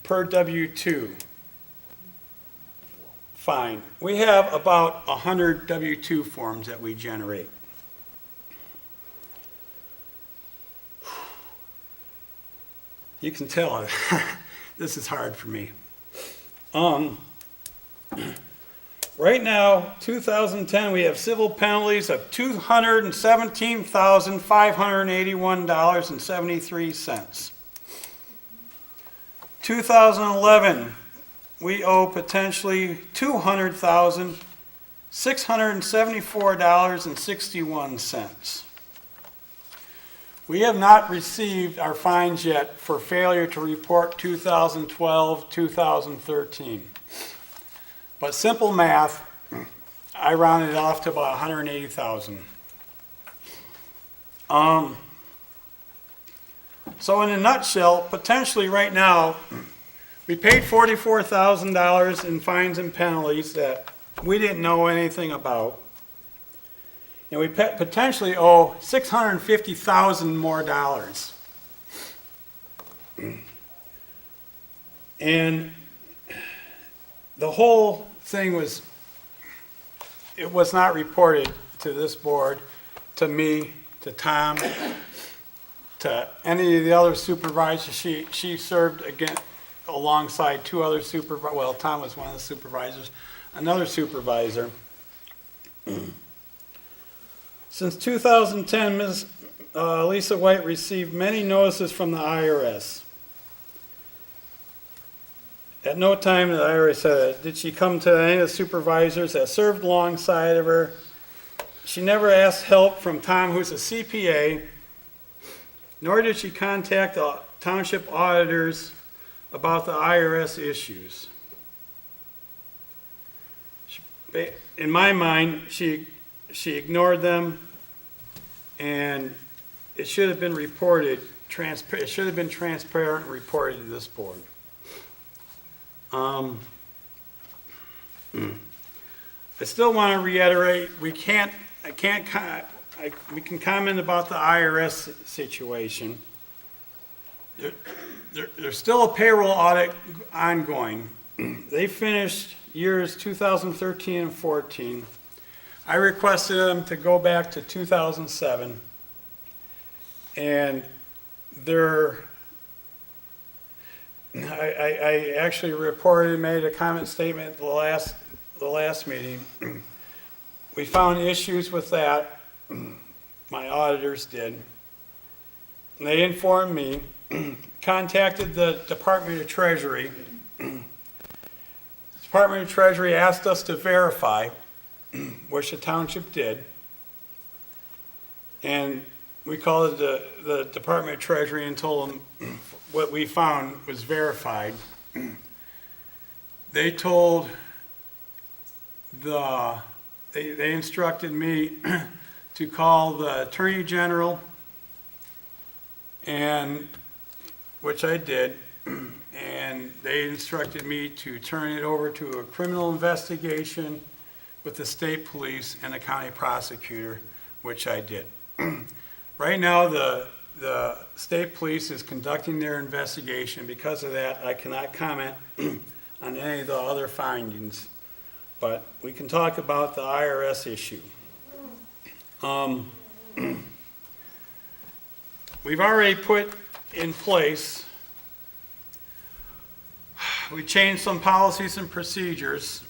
per W-2 fine. We have about 100 W-2 forms that we generate. You can tell this is hard for me. Right now, 2010, we have civil penalties of $217,581.73. 2011, we owe potentially $200,674.61. We have not received our fines yet for failure to report 2012, 2013. But simple math, I rounded it off to about 180,000. So in a nutshell, potentially right now, we paid $44,000 in fines and penalties that we didn't know anything about. And we potentially owe $650,000 more dollars. And the whole thing was not reported to this board, to me, to Tom, to any of the other supervisors. She served again alongside two other supervisors. Well, Tom was one of the supervisors, another supervisor. Since 2010, Ms. Lisa White received many notices from the IRS. At no time did the IRS did she come to any of the supervisors that served alongside of her. She never asked help from Tom, who's a CPA, nor did she contact the township auditors about the IRS issues. In my mind, she ignored them, and it should have been reported, it should have been transparent and reported to this board. I still want to reiterate, we can comment about the IRS situation. There's still a payroll audit ongoing. They finished years 2013 and 14. I requested them to go back to 2007, and I actually reported, made a comment statement at the last meeting. We found issues with that. My auditors did. And they informed me, contacted the Department of Treasury. The Department of Treasury asked us to verify, which the township did. And we called the Department of Treasury and told them what we found was verified. They told they instructed me to call the Attorney General, and which I did, and they instructed me to turn it over to a criminal investigation with the state police and the county prosecutor, which I did. Right now, the state police is conducting their investigation. Because of that, I cannot comment on any of the other findings, but we can talk about the IRS issue. We've already put in place, we changed some policies and procedures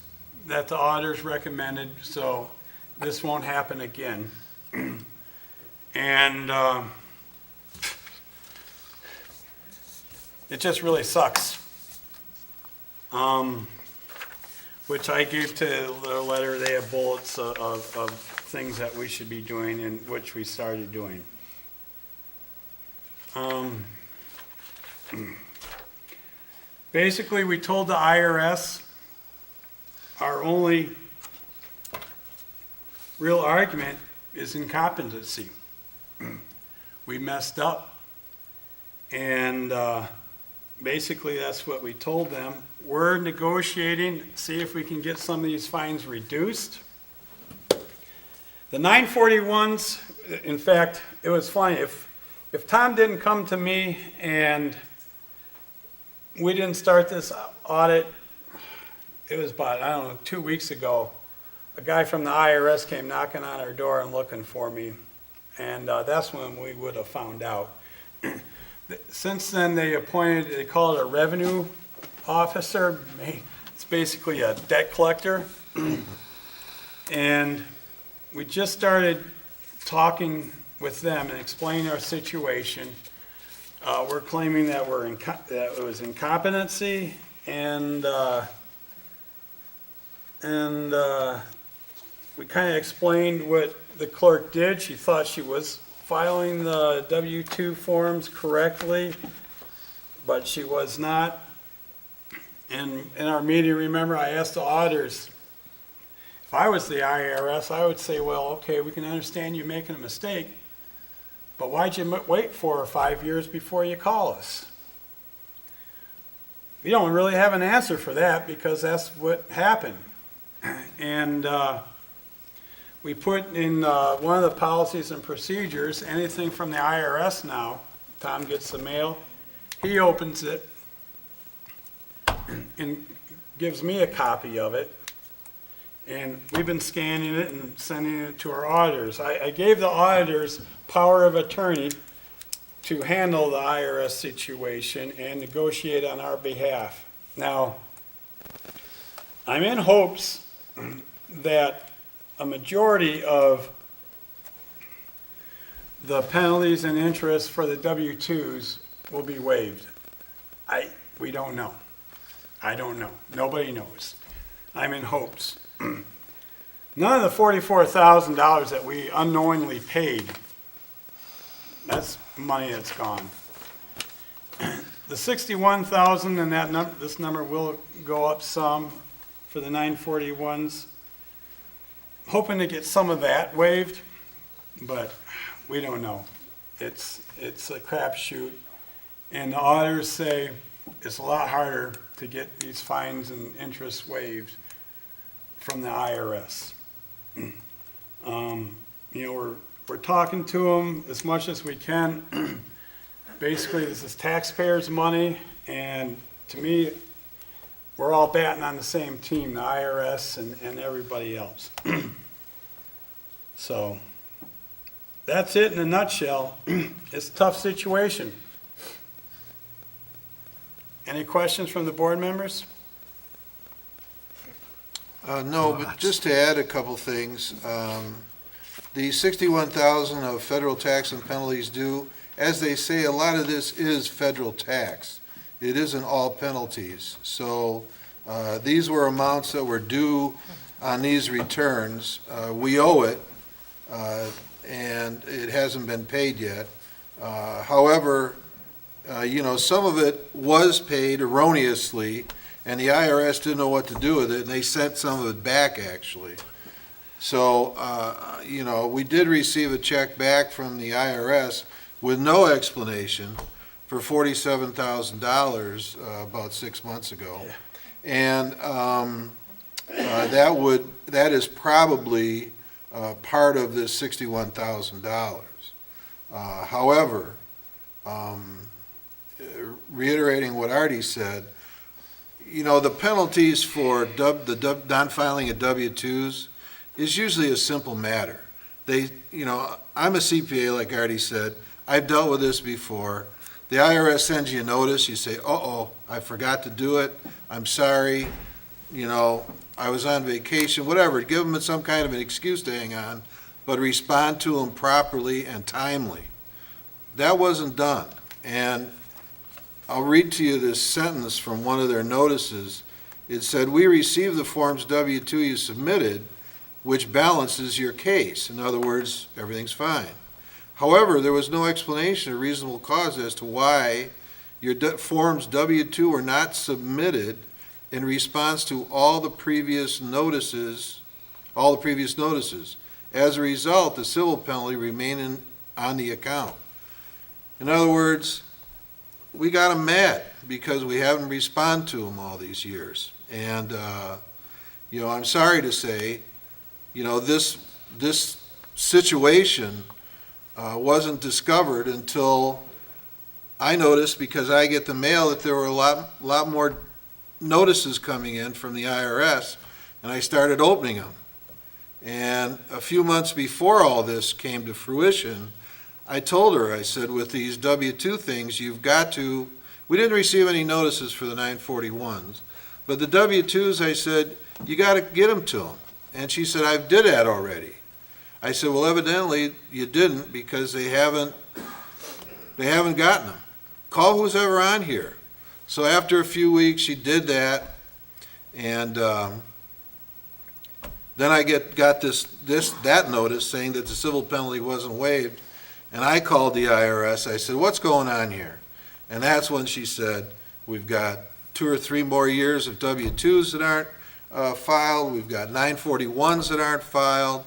that the auditors recommended, so this won't happen again. And it just really sucks. Which I gave to the letter, they have bullets of things that we should be doing and which we started doing. Basically, we told the IRS our only real argument is incompetency. We messed up, and basically that's what we told them. We're negotiating, see if we can get some of these fines reduced. The 941s, in fact, it was funny, if Tom didn't come to me and we didn't start this audit, it was about, I don't know, 2 weeks ago. A guy from the IRS came knocking on our door and looking for me, and that's when we would have found out. Since then, they call it a revenue officer. It's basically a debt collector. And we just started talking with them and explaining our situation. We're claiming that that it was incompetency, and we kind of explained what the clerk did. She thought she was filing the W-2 forms correctly, but she was not. And in our meeting, remember, I asked the auditors, if I was the IRS, I would say, well, okay, we can understand you making a mistake, but why'd you wait 4 or 5 years before you call us? We don't really have an answer for that because that's what happened. And we put in one of the policies and procedures, anything from the IRS now, Tom gets the mail, he opens it and gives me a copy of it. And we've been scanning it and sending it to our auditors. I gave the auditors power of attorney to handle the IRS situation and negotiate on our behalf. Now, I'm in hopes that a majority of the penalties and interest for the W-2s will be waived. We don't know. I don't know. Nobody knows. I'm in hopes. None of the $44,000 that we unknowingly paid, that's money that's gone. The $61,000 and this number will go up some for the 941s. Hoping to get some of that waived, but we don't know. It's a crapshoot, and the auditors say it's a lot harder to get these fines and interest waived from the IRS. We're talking to them as much as we can. Basically, this is taxpayers' money, and to me, we're all batting on the same team, the IRS and everybody else. So, that's it in a nutshell. It's a tough situation. Any questions from the board members? No, but just to add a couple things, the $61,000 of federal tax and penalties due, as they say, a lot of this is federal tax. It isn't all penalties. So these were amounts that were due on these returns. We owe it, and it hasn't been paid yet. However, some of it was paid erroneously, and the IRS didn't know what to do with it, and they sent some of it back, actually. So, we did receive a check back from the IRS with no explanation for $47,000 about 6 months ago. And that is probably part of this $61,000. However, reiterating what Artie said, the penalties for the non-filing of W-2s is usually a simple matter. I'm a CPA, like Artie said. I've dealt with this before. The IRS sends you a notice. You say, uh-oh, I forgot to do it. I'm sorry. I was on vacation, whatever. Give them some kind of an excuse to hang on, but respond to them properly and timely. That wasn't done. And I'll read to you this sentence from one of their notices. It said, "We received the forms W-2 you submitted, which balances your case." In other words, everything's fine. However, there was no explanation or reasonable cause as to why your forms W-2 were not submitted in response to all the previous notices. As a result, the civil penalty remained on the account. In other words, we got them mad because we haven't responded to them all these years. And, I'm sorry to say, this situation wasn't discovered until I noticed, because I get the mail, that there were a lot more notices coming in from the IRS, and I started opening them. And a few months before all this came to fruition, I told her, I said, with these W-2 things, you've got to, we didn't receive any notices for the 941s, but the W-2s, I said, you got to get them to them. And she said, I did that already. I said, well, evidently you didn't, because they haven't gotten them. Call who's ever on here. So after a few weeks, she did that, and then I got that notice saying that the civil penalty wasn't waived, and I called the IRS. I said, what's going on here? And that's when she said, we've got 2 or 3 more years of W-2s that aren't filed, we've got 941s that aren't filed,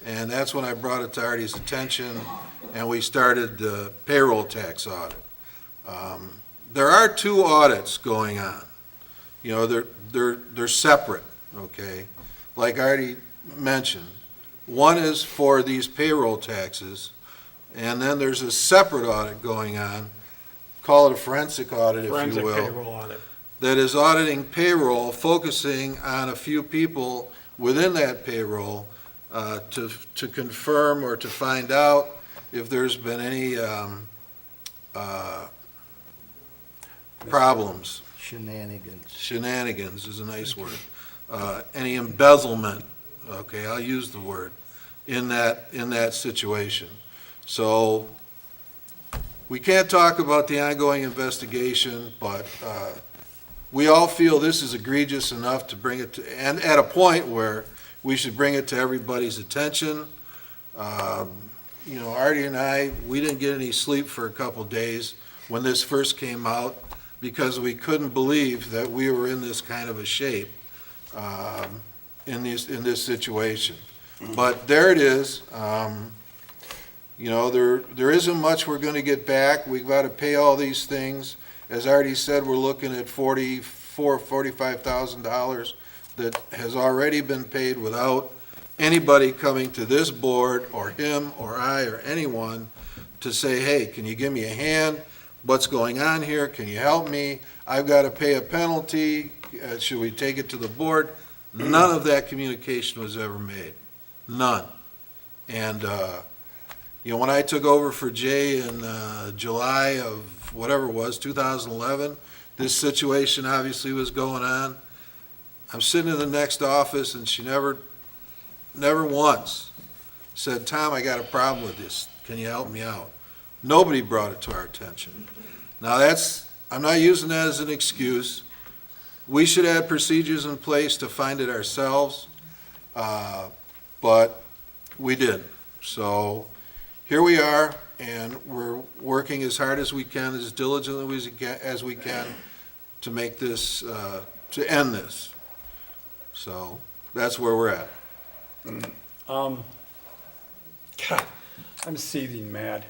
and that's when I brought it to Artie's attention, and we started the payroll tax audit. There are 2 audits going on. You know, they're separate, okay? Like Artie mentioned, one is for these payroll taxes, and then there's a separate audit going on, call it a forensic audit, if Forensic you will, payroll audit. that is auditing payroll, focusing on a few people within that payroll to confirm or to find out if there's been any problems. Shenanigans is a nice word. Any embezzlement, okay, I'll use the word, in that situation. So we can't talk about the ongoing investigation, but we all feel this is egregious enough to bring it to, and at a point where we should bring it to everybody's attention. You know, Artie and I, we didn't get any sleep for a couple days when this first came out, because we couldn't believe that we were in this kind of a shape in this situation. But there it is. You know, there isn't much we're going to get back. We've got to pay all these things. As Artie said, we're looking at $45,000 that has already been paid without anybody coming to this board, or him, or I, or anyone, to say, hey, can you give me a hand? What's going on here? Can you help me? I've got to pay a penalty. Should we take it to the board? None of that communication was ever made. None. And, you know, when I took over for Jay in July of whatever it was, 2011, this situation obviously was going on. I'm sitting in the next office, and she never once said, Tom, I got a problem with this. Can you help me out? Nobody brought it to our attention. Now I'm not using that as an excuse. We should have procedures in place to find it ourselves, but we didn't. So here we are, and we're working as hard as we can, as diligently as we can to make this, to end this. So that's where we're at. God, I'm seething mad.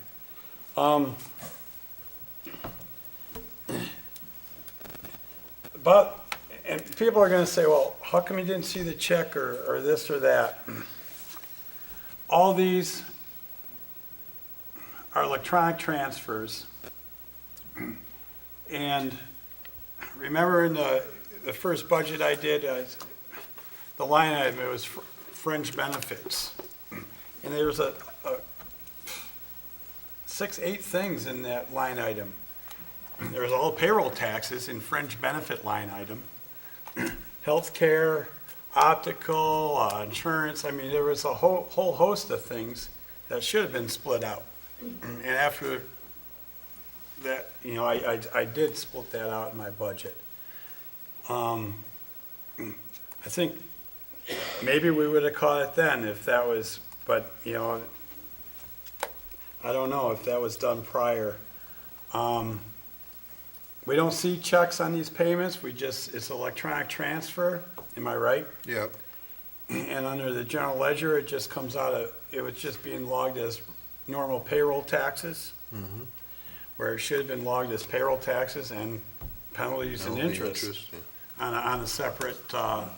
But, and people are gonna say, well, how come you didn't see the check, or this or that? All these are electronic transfers. And remember in the first budget I did, the line item, it was fringe benefits. And there was 6-8 things in that line item. There was all payroll taxes in fringe benefit line item, healthcare, optical, insurance. I mean, there was a whole host of things that should have been split out. And after that, you know, I did split that out in my budget. I think maybe we would have caught it then if that was, but, you know, I don't know if that was done prior. We don't see checks on these payments, it's electronic transfer, am I right? Yep. And under the general ledger, it just comes out of, it was just being logged as normal payroll taxes, where it should have been logged as payroll taxes and penalties and interest on a separate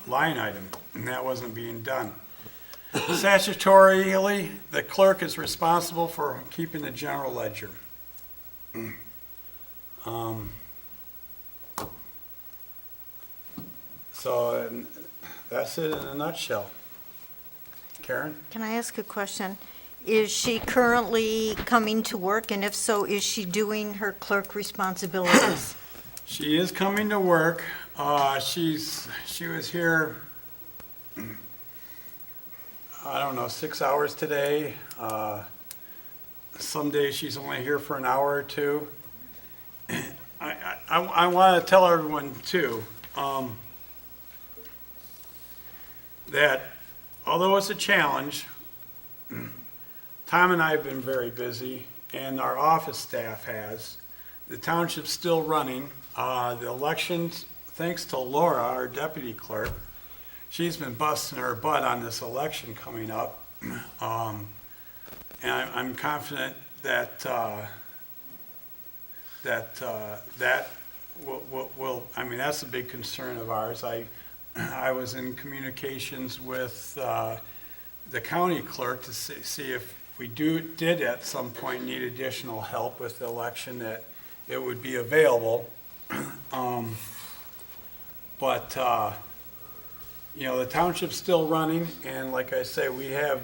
line item, and that wasn't being done. Statutorily, the clerk is responsible for keeping the general ledger. So, and that's it in a nutshell. Karen? Can I ask a question? Is she currently coming to work, and if so, is she doing her clerk responsibilities? She is coming to work. She was here, I don't know, 6 hours today. Some days she's only here for an hour or two. I want to tell everyone too, that although it's a challenge, Tom and I have been very busy, and our office staff has. The township's still running. The elections, thanks to Laura, our deputy clerk, she's been busting her butt on this election coming up. And I'm confident that that will, I mean, that's a big concern of ours. I was in communications with the county clerk to see if we did at some point need additional help with the election, that it would be available. But you know, the township's still running, and like I say, we have,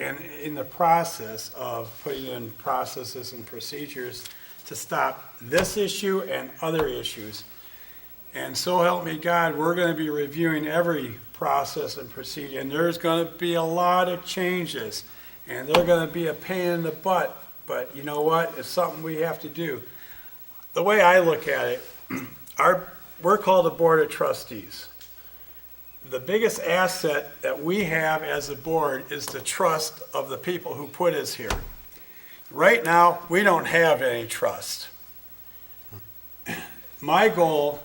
and in the process of putting in processes and procedures to stop this issue and other issues. And so help me God, we're going to be reviewing every process and procedure, and there's going to be a lot of changes, and they're going to be a pain in the butt, but you know what? It's something we have to do. The way I look at it, we're called a Board of Trustees. The biggest asset that we have as a board is the trust of the people who put us here. Right now, we don't have any trust. My goal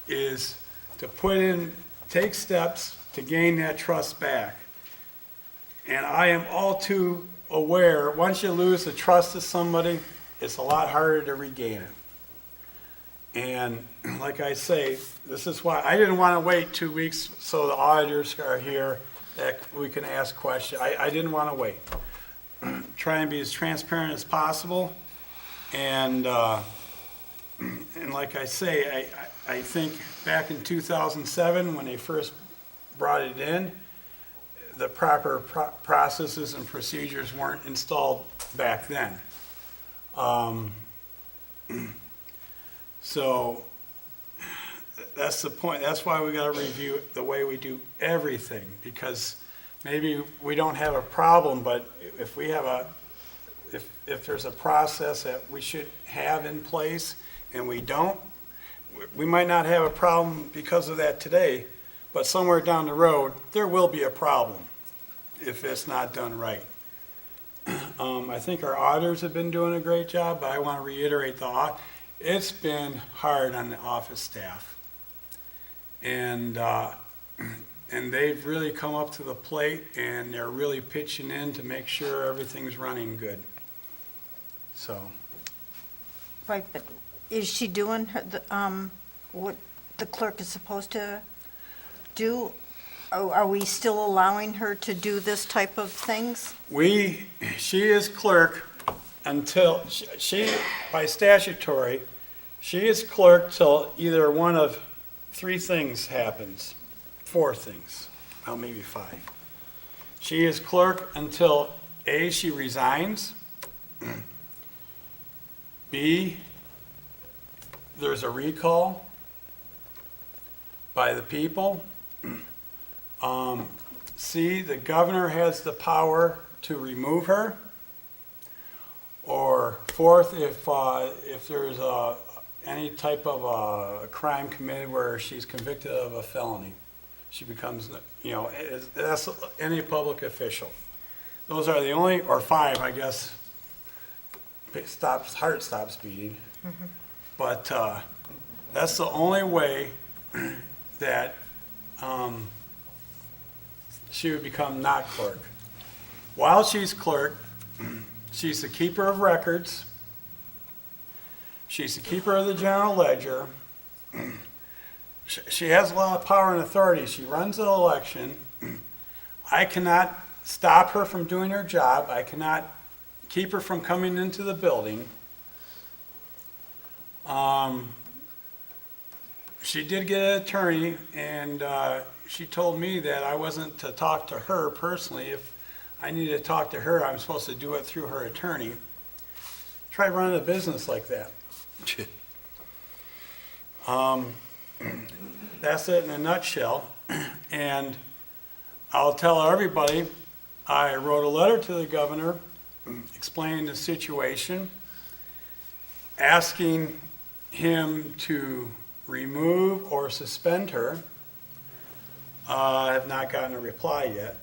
is to take steps to gain that trust back. And I am all too aware, once you lose the trust of somebody, it's a lot harder to regain it. And like I say, this is why I didn't want to wait 2 weeks so the auditors are here that we can ask questions. I didn't want to wait. Try and be as transparent as possible. And like I say, I think back in 2007, when they first brought it in, the proper processes and procedures weren't installed back then. So that's the point. That's why we got to review the way we do everything, because maybe we don't have a problem, but if we have if there's a process that we should have in place and we don't, we might not have a problem because of that today, but somewhere down the road, there will be a problem if it's not done right. I think our auditors have been doing a great job, but I want to reiterate it's been hard on the office staff. And they've really come up to the plate, and they're really pitching in to make sure everything's running good. So, Right, but is she doing what the clerk is supposed to do? Are we still allowing her to do this type of things? she is clerk until, she by statutory, she is clerk till either one of 3 things happens, 4 things, well, maybe 5. She is clerk until A, she resigns, B, there's a recall by the people, C, the governor has the power to remove her, or 4th, if there's any type of a crime committed where she's convicted of a felony, she becomes, that's any public official. Those are the only, or 5, I guess, heart stops beating. Mm-hmm. But that's the only way that she would become not clerk. While she's clerk, she's the keeper of records. She's the keeper of the general ledger. She has a lot of power and authority. She runs an election. I cannot stop her from doing her job. I cannot keep her from coming into the building. She did get an attorney, and she told me that I wasn't to talk to her personally. If I needed to talk to her, I'm supposed to do it through her attorney. Try running a business like that. That's it in a nutshell. And I'll tell everybody, I wrote a letter to the governor explaining the situation, asking him to remove or suspend her. I have not gotten a reply yet.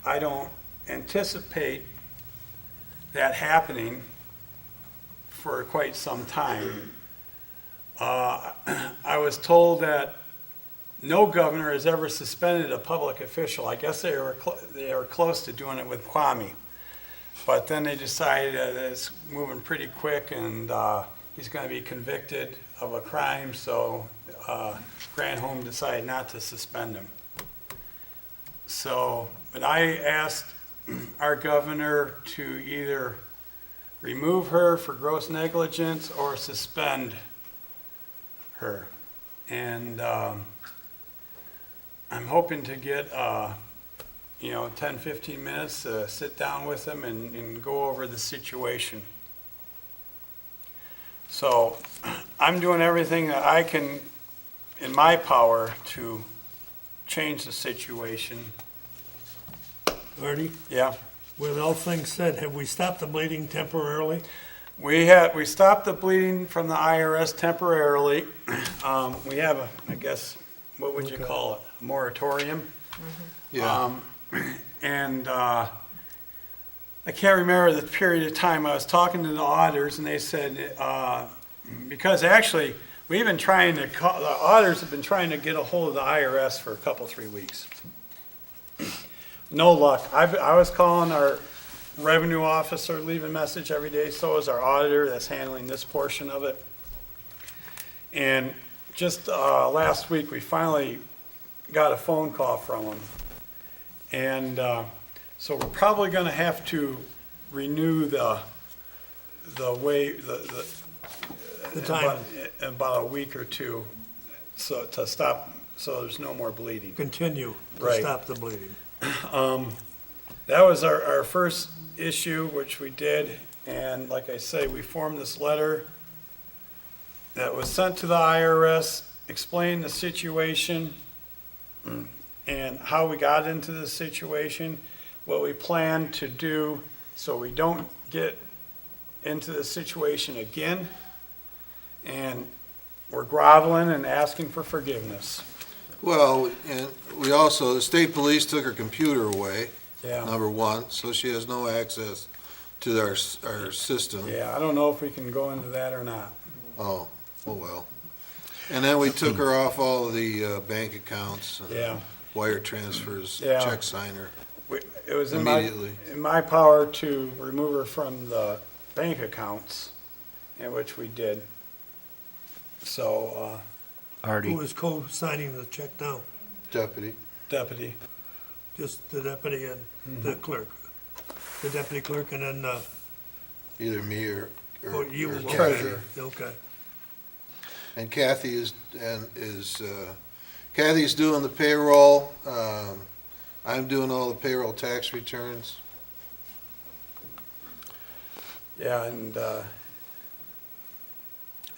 I don't anticipate that happening for quite some time. I was told that no governor has ever suspended a public official. I guess they were close to doing it with Kwame. But then they decided that it's moving pretty quick, and he's going to be convicted of a crime, so Granholm decided not to suspend him. So, but I asked our governor to either remove her for gross negligence or suspend her. And I'm hoping to get 10, 15 minutes to sit down with him and go over the situation. So I'm doing everything that I can in my power to change the situation. Artie, Yeah. with all things said, have we stopped the bleeding temporarily? We stopped the bleeding from the IRS temporarily. We have a, I guess, what would you Okay. call it? A moratorium? Yeah, And I can't remember the period of time. I was talking to the auditors, and they said, because actually, we've been trying to, the auditors have been trying to get a hold of the IRS for a couple, 3 weeks. No luck. I was calling our revenue officer, leaving a message every day, so is our auditor that's handling this portion of it. And just last week, we finally got a phone call from them. And so we're probably going to have to renew the time. about a week or two, so to stop, so there's no more bleeding. Continue to Right. stop the bleeding. That was our first issue, which we did, and like I say, we formed this letter that was sent to the IRS, explaining the situation and how we got into this situation, what we plan to do so we don't get into this situation again, and we're groveling and asking for forgiveness. well, and we also, the state police took her computer away, Yeah, number one, so she has no access to our system. yeah, I don't know if we can go into that or not. Oh well. And then we took her off all of the bank accounts, and Yeah. wire transfers, Yeah. check signer. It was Immediately. in my power to remove her from the bank accounts, in which we did. So, Who is co-signing the check now? Deputy. deputy, Just the deputy and the clerk? The deputy clerk and then, Either me or you? or okay. Kathy. Treasurer. Okay. And Kathy's doing the payroll. I'm doing all the payroll tax returns. yeah, and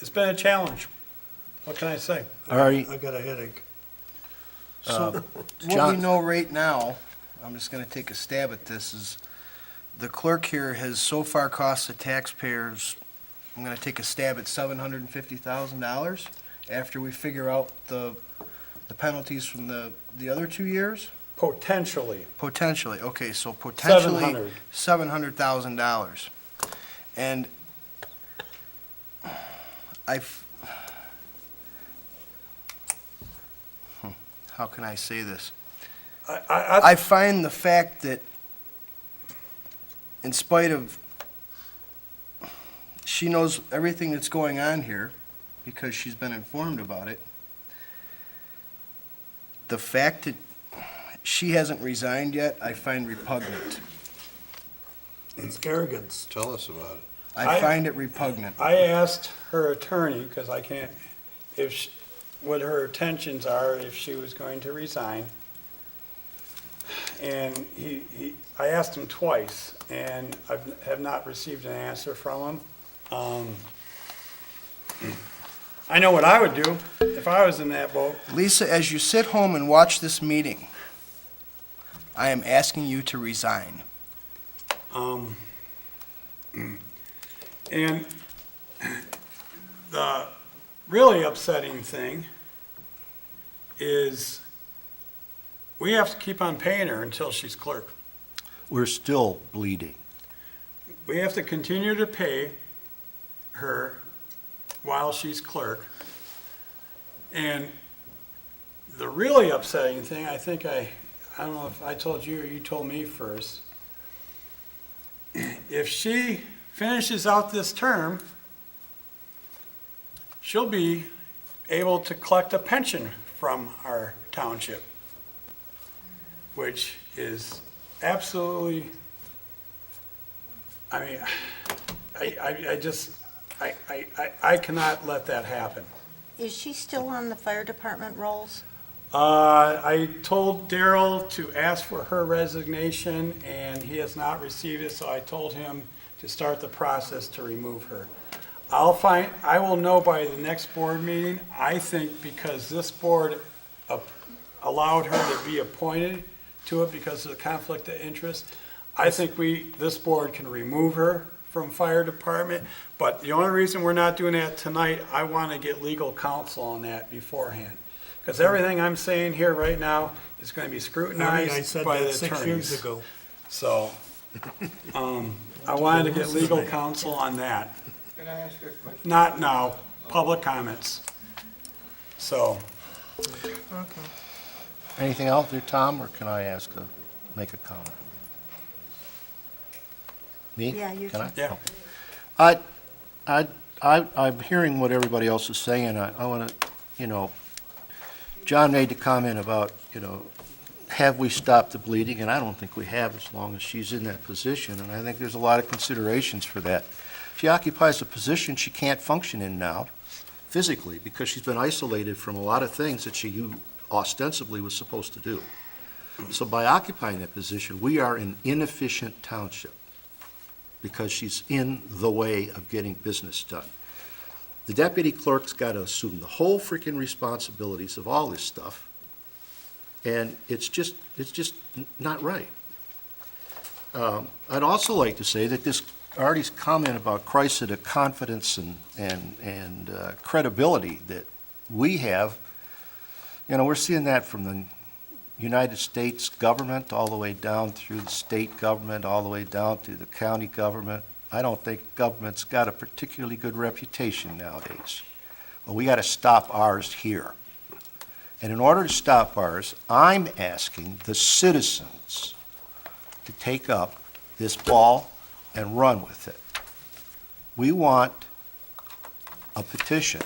it's been a challenge. What can I say? Artie, I got a headache. So what we John- know right now, I'm just gonna take a stab at this, is the clerk here has so far cost the taxpayers, I'm gonna take a stab at $750,000 after we figure out the penalties from the other 2 years? Potentially, Potentially, okay, so potentially 700. $700,000. And how can I say this? I find the fact that in spite of, she knows everything that's going on here because she's been informed about it, the fact that she hasn't resigned yet, I find repugnant. It's arrogance. Tell us about it. I find it repugnant. I asked her attorney, because I can't, what her intentions are, if she was going to resign. And I asked him twice, and I have not received an answer from him. I know what I would do if I was in that boat. Lisa, as you sit home and watch this meeting, I am asking you to resign. And the really upsetting thing is we have to keep on paying her until she's clerk. We're still bleeding. We have to continue to pay her while she's clerk. And the really upsetting thing, I think I don't know if I told you or you told me first, if she finishes out this term, she'll be able to collect a pension from our township, which is absolutely, I mean, I cannot let that happen. Is she still on the fire department rolls? I told Daryl to ask for her resignation, and he has not received it, so I told him to start the process to remove her. I will know by the next board meeting. I think because this board allowed her to be appointed to it because of the conflict of interest, I think this board can remove her from fire department, but the only reason we're not doing that tonight, I want to get legal counsel on that beforehand. Because everything I'm saying here right now is going to be I scrutinized said by the that 6 years attorneys. ago. So, I wanted to get legal counsel on that. Can I ask you a question? Not now, public comments. So, Okay. Anything else there, Tom, or can I make a comment? Me? Yeah, you Can I? can. yeah. I'm hearing what everybody else is saying. I want to, John made the comment about, have we stopped the bleeding? And I don't think we have as long as she's in that position. And I think there's a lot of considerations for that. She occupies a position she can't function in now physically because she's been isolated from a lot of things that she ostensibly was supposed to do. So by occupying that position, we are an inefficient township because she's in the way of getting business done. The deputy clerk's got to assume the whole freaking responsibilities of all this stuff, and it's just not right. I'd also like to say that this Artie's comment about crisis of confidence and credibility that we have, we're seeing that from the United States government all the way down through the state government, all the way down to the county government. I don't think government's got a particularly good reputation nowadays. But we got to stop ours here. And in order to stop ours, I'm asking the citizens to take up this ball and run with it. We want a petition.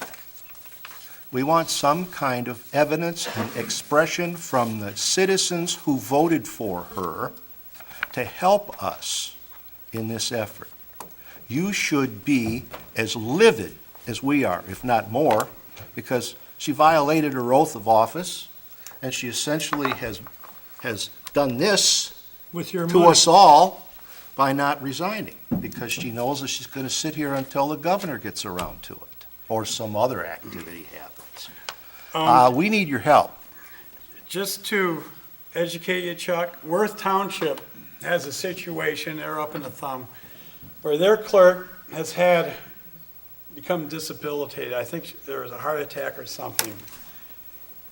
We want some kind of evidence and expression from the citizens who voted for her to help us in this effort. You should be as livid as we are, if not more, because she violated her oath of office, and she essentially has done this With your to money. us all by not resigning, because she knows that she's going to sit here until the governor gets around to it, or some other activity happens. We need your help. Just to educate you, Chuck, Worth Township has a situation, they're up in the thumb, where their clerk has become disabilitated. I think there was a heart attack or something.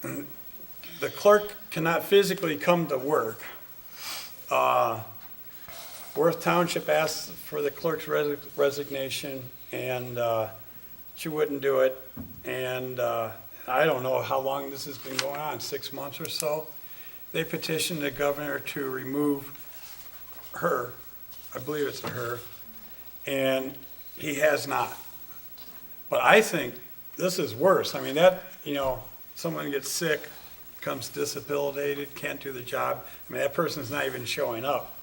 The clerk cannot physically come to work. Worth Township asked for the clerk's resignation, and she wouldn't do it. And I don't know how long this has been going on, 6 months or so. They petitioned the governor to remove her, I believe it's a her, and he has not. But I think this is worse. I mean, someone gets sick, becomes disabilitated, can't do the job. I mean, that person's not even showing up.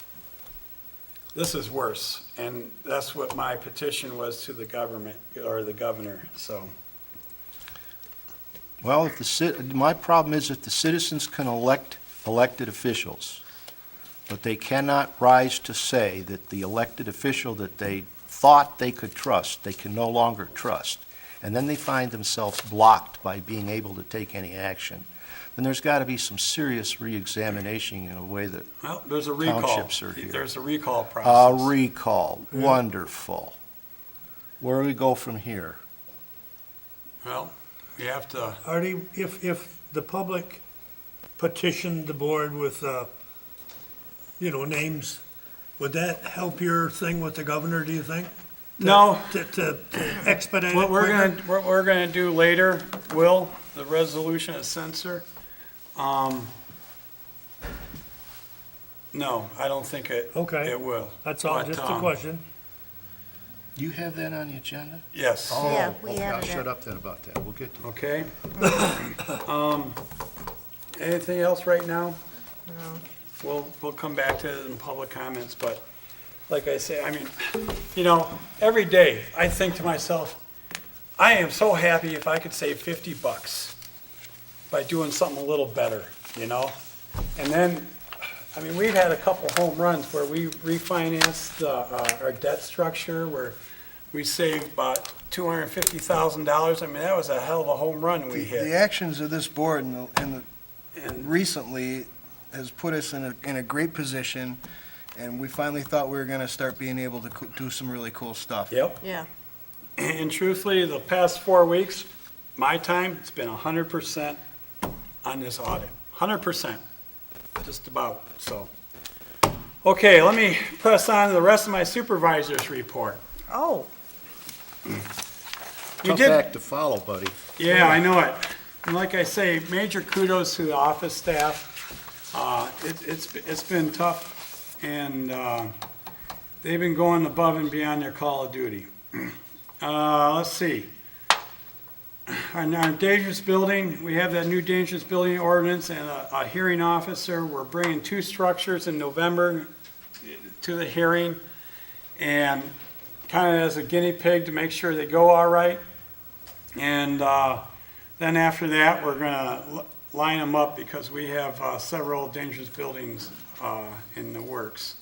this is worse. And that's what my petition was to the government, or the governor, so. Well, my problem is that the citizens can elect elected officials, but they cannot rise to say that the elected official that they thought they could trust, they can no longer trust. And then they find themselves blocked by being able to take any action. Then there's got to be some serious reexamination in a way that Well, there's a recall. Townships are here. There's a recall a process. recall, wonderful. Where do we go from here? Well, we have to, Artie, if the public petitioned the board with, names, would that help your thing with the governor, do you think? no, To expedite it what quicker? we're gonna do later, Will, the resolution of censor, no, I don't think Okay. it will. That's all, But, just a question. You have that on the agenda? Yes. Yeah, Oh, we okay, have I'll it. shut up then about that. We'll get to it. Okay. Anything else right now? No. We'll come back to it in public comments, but like I say, I mean, every day I think to myself, I am so happy if I could save $50 by doing something a little better, And then, I mean, we've had a couple home runs where we refinanced our debt structure, where we saved about $250,000. I mean, that was a hell of a home run we hit. The actions of this board and And recently has put us in a great position, and we finally thought we were gonna start being able to do some really cool stuff. Yep. Yeah, And truthfully, the past 4 weeks, my time, it's been 100% on this audit. 100%, just about, so. Okay, let me press on to the rest of my supervisor's report. oh, We Tough did, act to follow, buddy. yeah, I know it. And like I say, major kudos to the office staff. It's been tough, and they've been going above and beyond their call of duty. Let's see. On our dangerous building, we have that new dangerous building ordinance and a hearing officer. We're bringing 2 structures in November to the hearing, and kind of as a guinea pig to make sure they go all right. And then after that, we're gonna line them up because we have several dangerous buildings in the works.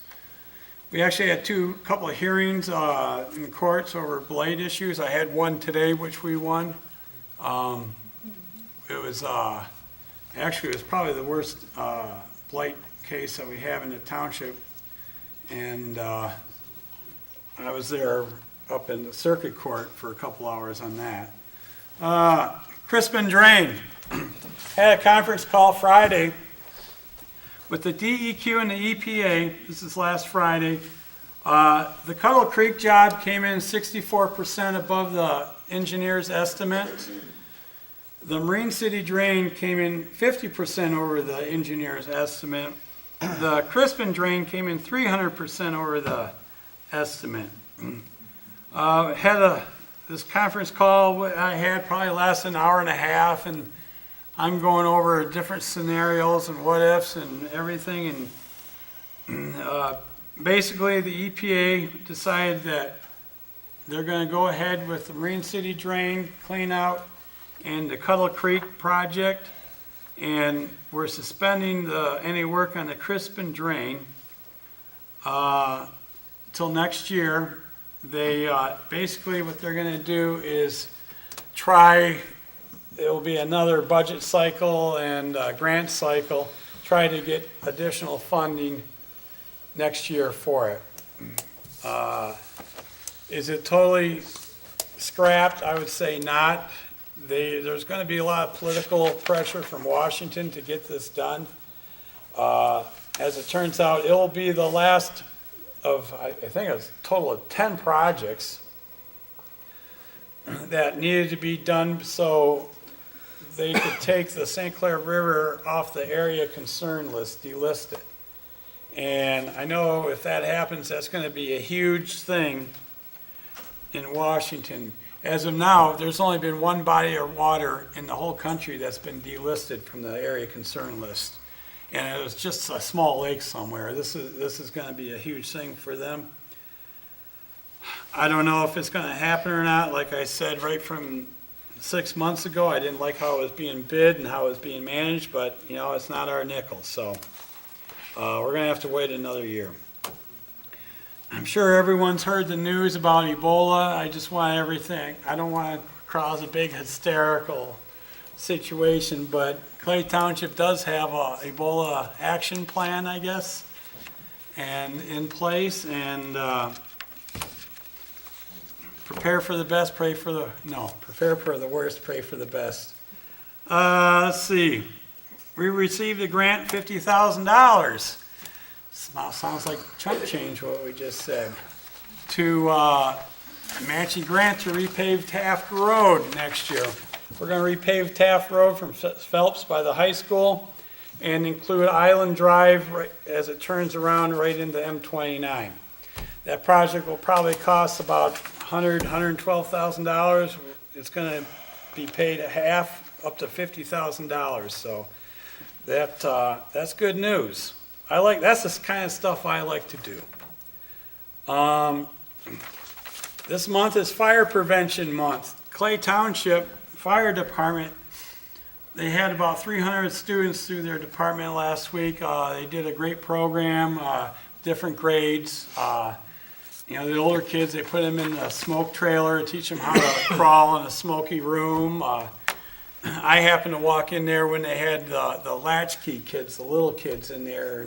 We actually had a couple of hearings in courts over blade issues. I had one today, which we won. It was, actually, it was probably the worst blight case that we have in the township. And I was there up in the circuit court for a couple hours on that. Crispin Drain, had a conference call Friday with the DEQ and the EPA. This is last Friday. The Cuttle Creek job came in 64% above the engineer's estimate. The Marine City Drain came in 50% over the engineer's estimate. The Crispin Drain came in 300% over the estimate. This conference call I had probably lasted an hour and a half, and I'm going over different scenarios and what ifs and everything. And basically, the EPA decided that they're going to go ahead with the Marine City Drain clean out and the Cuttle Creek project, and we're suspending any work on the Crispin Drain till next year. They basically what they're going to do is try. It will be another budget cycle and grant cycle. Try to get additional funding next year for it. Is it totally scrapped? I would say not. There's going to be a lot of political pressure from Washington to get this done. As it turns out, it'll be the last of, I think it was a total of 10 projects that needed to be done so they could take the St. Clair River off the area concern list, delist it. And I know if that happens, that's going to be a huge thing in Washington. As of now, there's only been one body of water in the whole country that's been delisted from the area concern list. and it was just a small lake somewhere. This is going to be a huge thing for them. I don't know if it's going to happen or not. Like I said, right from 6 months ago, I didn't like how it was being bid and how it was being managed, but, you know, it's not our nickel, so we're going to have to wait another year. I'm sure everyone's heard the news about Ebola. I just want everything, I don't want to cause a big hysterical situation, but Clay Township does have a Ebola action plan, I guess, and in place, and prepare for the best, prepare for the worst, pray for the best. Let's see. We received a grant, $50,000. Sounds like chump change, what we just said. To matching grant to repave Taft Road next year. We're going to repave Taft Road from Phelps by the high school and include Island Drive right, as it turns around right into M29. That project will probably cost about $112,000. It's going to be paid at half, up to $50,000. So that's good news. That's the kind of stuff I like to do. This month is Fire Prevention Month. Clay Township Fire Department, they had about 300 students through their department last week. They did a great program, different grades. You know, the older kids, they put them in a smoke trailer, teach them how to crawl in a smoky room. I happened to walk in there when they had the latchkey kids, the little kids in there,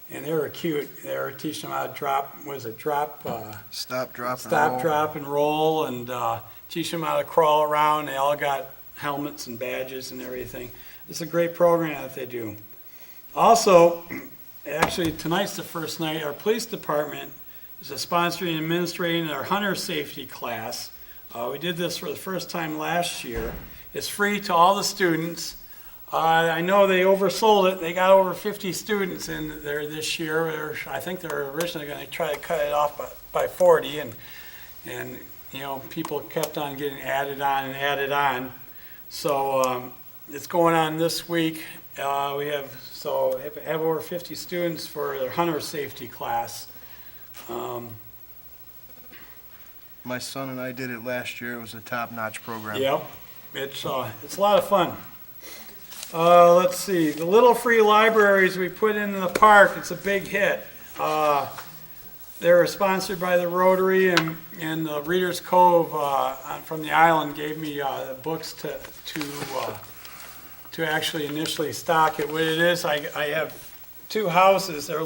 and they were cute. They were teaching them how to Stop, drop, and stop, roll. drop, and roll, and teach them how to crawl around. They all got helmets and badges and everything. It's a great program that they do. Also, actually, tonight's the first night, our police department is sponsoring and administrating our hunter safety class. We did this for the first time last year. It's free to all the students. I know they oversold it. They got over 50 students in there this year. I think they were originally going to try to cut it off by 40, and you know, people kept on getting added on and added on. So it's going on this week. We have over 50 students for their hunter safety class. My son and I did it last year. It was a top-notch program. Yep, it's a lot of fun. Let's see, the little free libraries we put in the park, it's a big hit. They're sponsored by the Rotary, and the Reader's Cove from the island gave me books to actually initially stock it. What it is, I have 2 houses. They're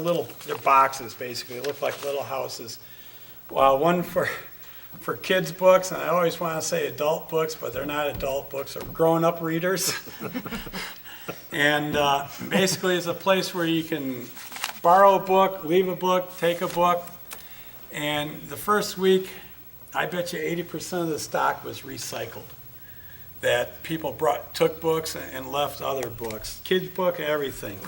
boxes basically. They look like little houses. One for kids' books, and I always want to say adult books, but they're not adult books. They're grown-up readers. And basically, it's a place where you can borrow a book, leave a book, take a book. And the first week, I bet you 80% of the stock was recycled. That people took books and left other books, kids' book, everything.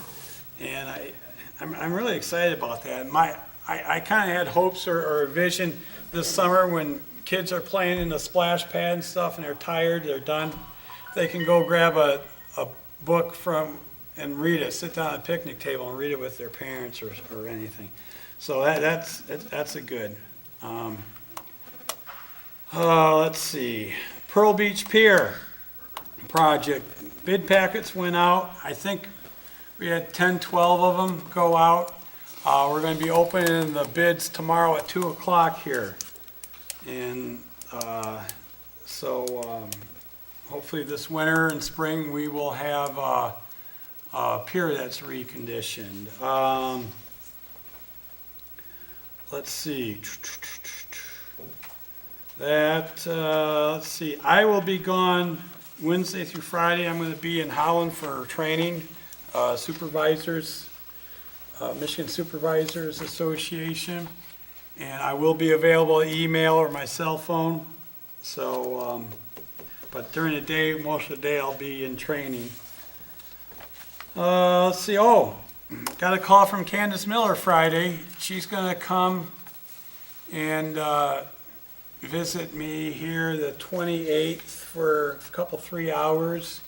And I'm really excited about that. I kind of had hopes or a vision this summer when kids are playing in the splash pad and stuff and they're tired, they're done. They can go grab a book and read it, sit down at a picnic table and read it with their parents or anything. So that's a good. Let's see, Pearl Beach Pier project. Bid packets went out. I think we had 10, 12 of them go out. We're going to be opening the bids tomorrow at 2 o'clock here. And so hopefully this winter and spring we will have a pier that's reconditioned. Let's see. Let's see. I will be gone Wednesday through Friday. I'm going to be in Holland for training, supervisors, Michigan Supervisors Association. And I will be available email or my cell phone. So, but during the day, most of the day, I'll be in training. Let's see. Oh, got a call from Candace Miller Friday. She's going to come and visit me here the 28th for a couple, 3 hours.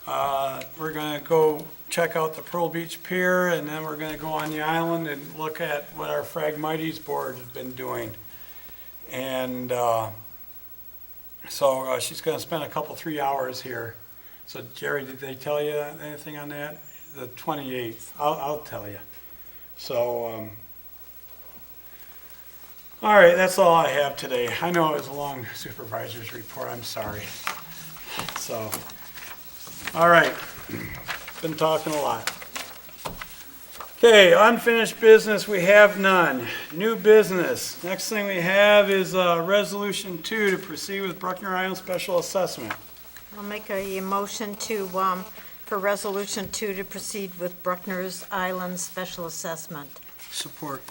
We're going to go check out the Pearl Beach Pier, and then we're gonna go on the island and look at what our Phragmites board has been doing. And, so she's gonna spend a couple, 3 hours here. So Jerry, did they tell you anything on that? The 28th, I'll tell you. So, all right, that's all I have today. I know it was a long supervisor's report, I'm sorry. So, all right, been talking a lot. Okay, unfinished business, we have none. New business, next thing we have is Resolution 2 to proceed with Bruckner Island Special Assessment. I'll make a motion to, for Resolution 2 to proceed with Bruckner's Island Special Assessment. Support.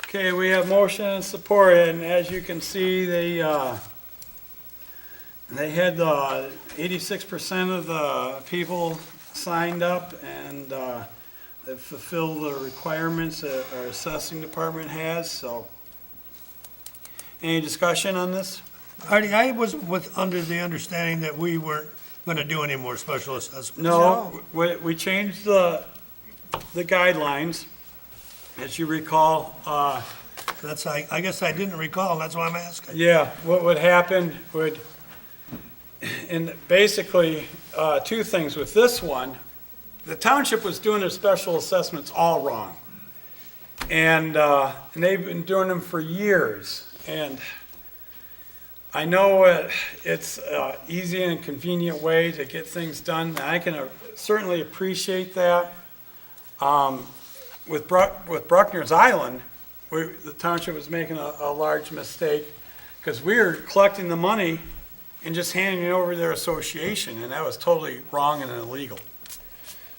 Okay, we have motion and support, and as you can see, they had 86% of the people signed up, and they fulfill the requirements that our assessing department has, so. Any discussion on this? Artie, I was under the understanding that we weren't gonna do any more special assessments. No, we changed the guidelines, as you recall. That's, I guess I didn't recall, that's why I'm asking. Yeah, what would happen would, and basically, two things with this one. The township was doing their special assessments all wrong. And they've been doing them for years. And I know it's an easy and convenient way to get things done, and I can certainly appreciate that. With Bruckner's Island, the township was making a large mistake, because we were collecting the money and just handing it over to their association, and that was totally wrong and illegal.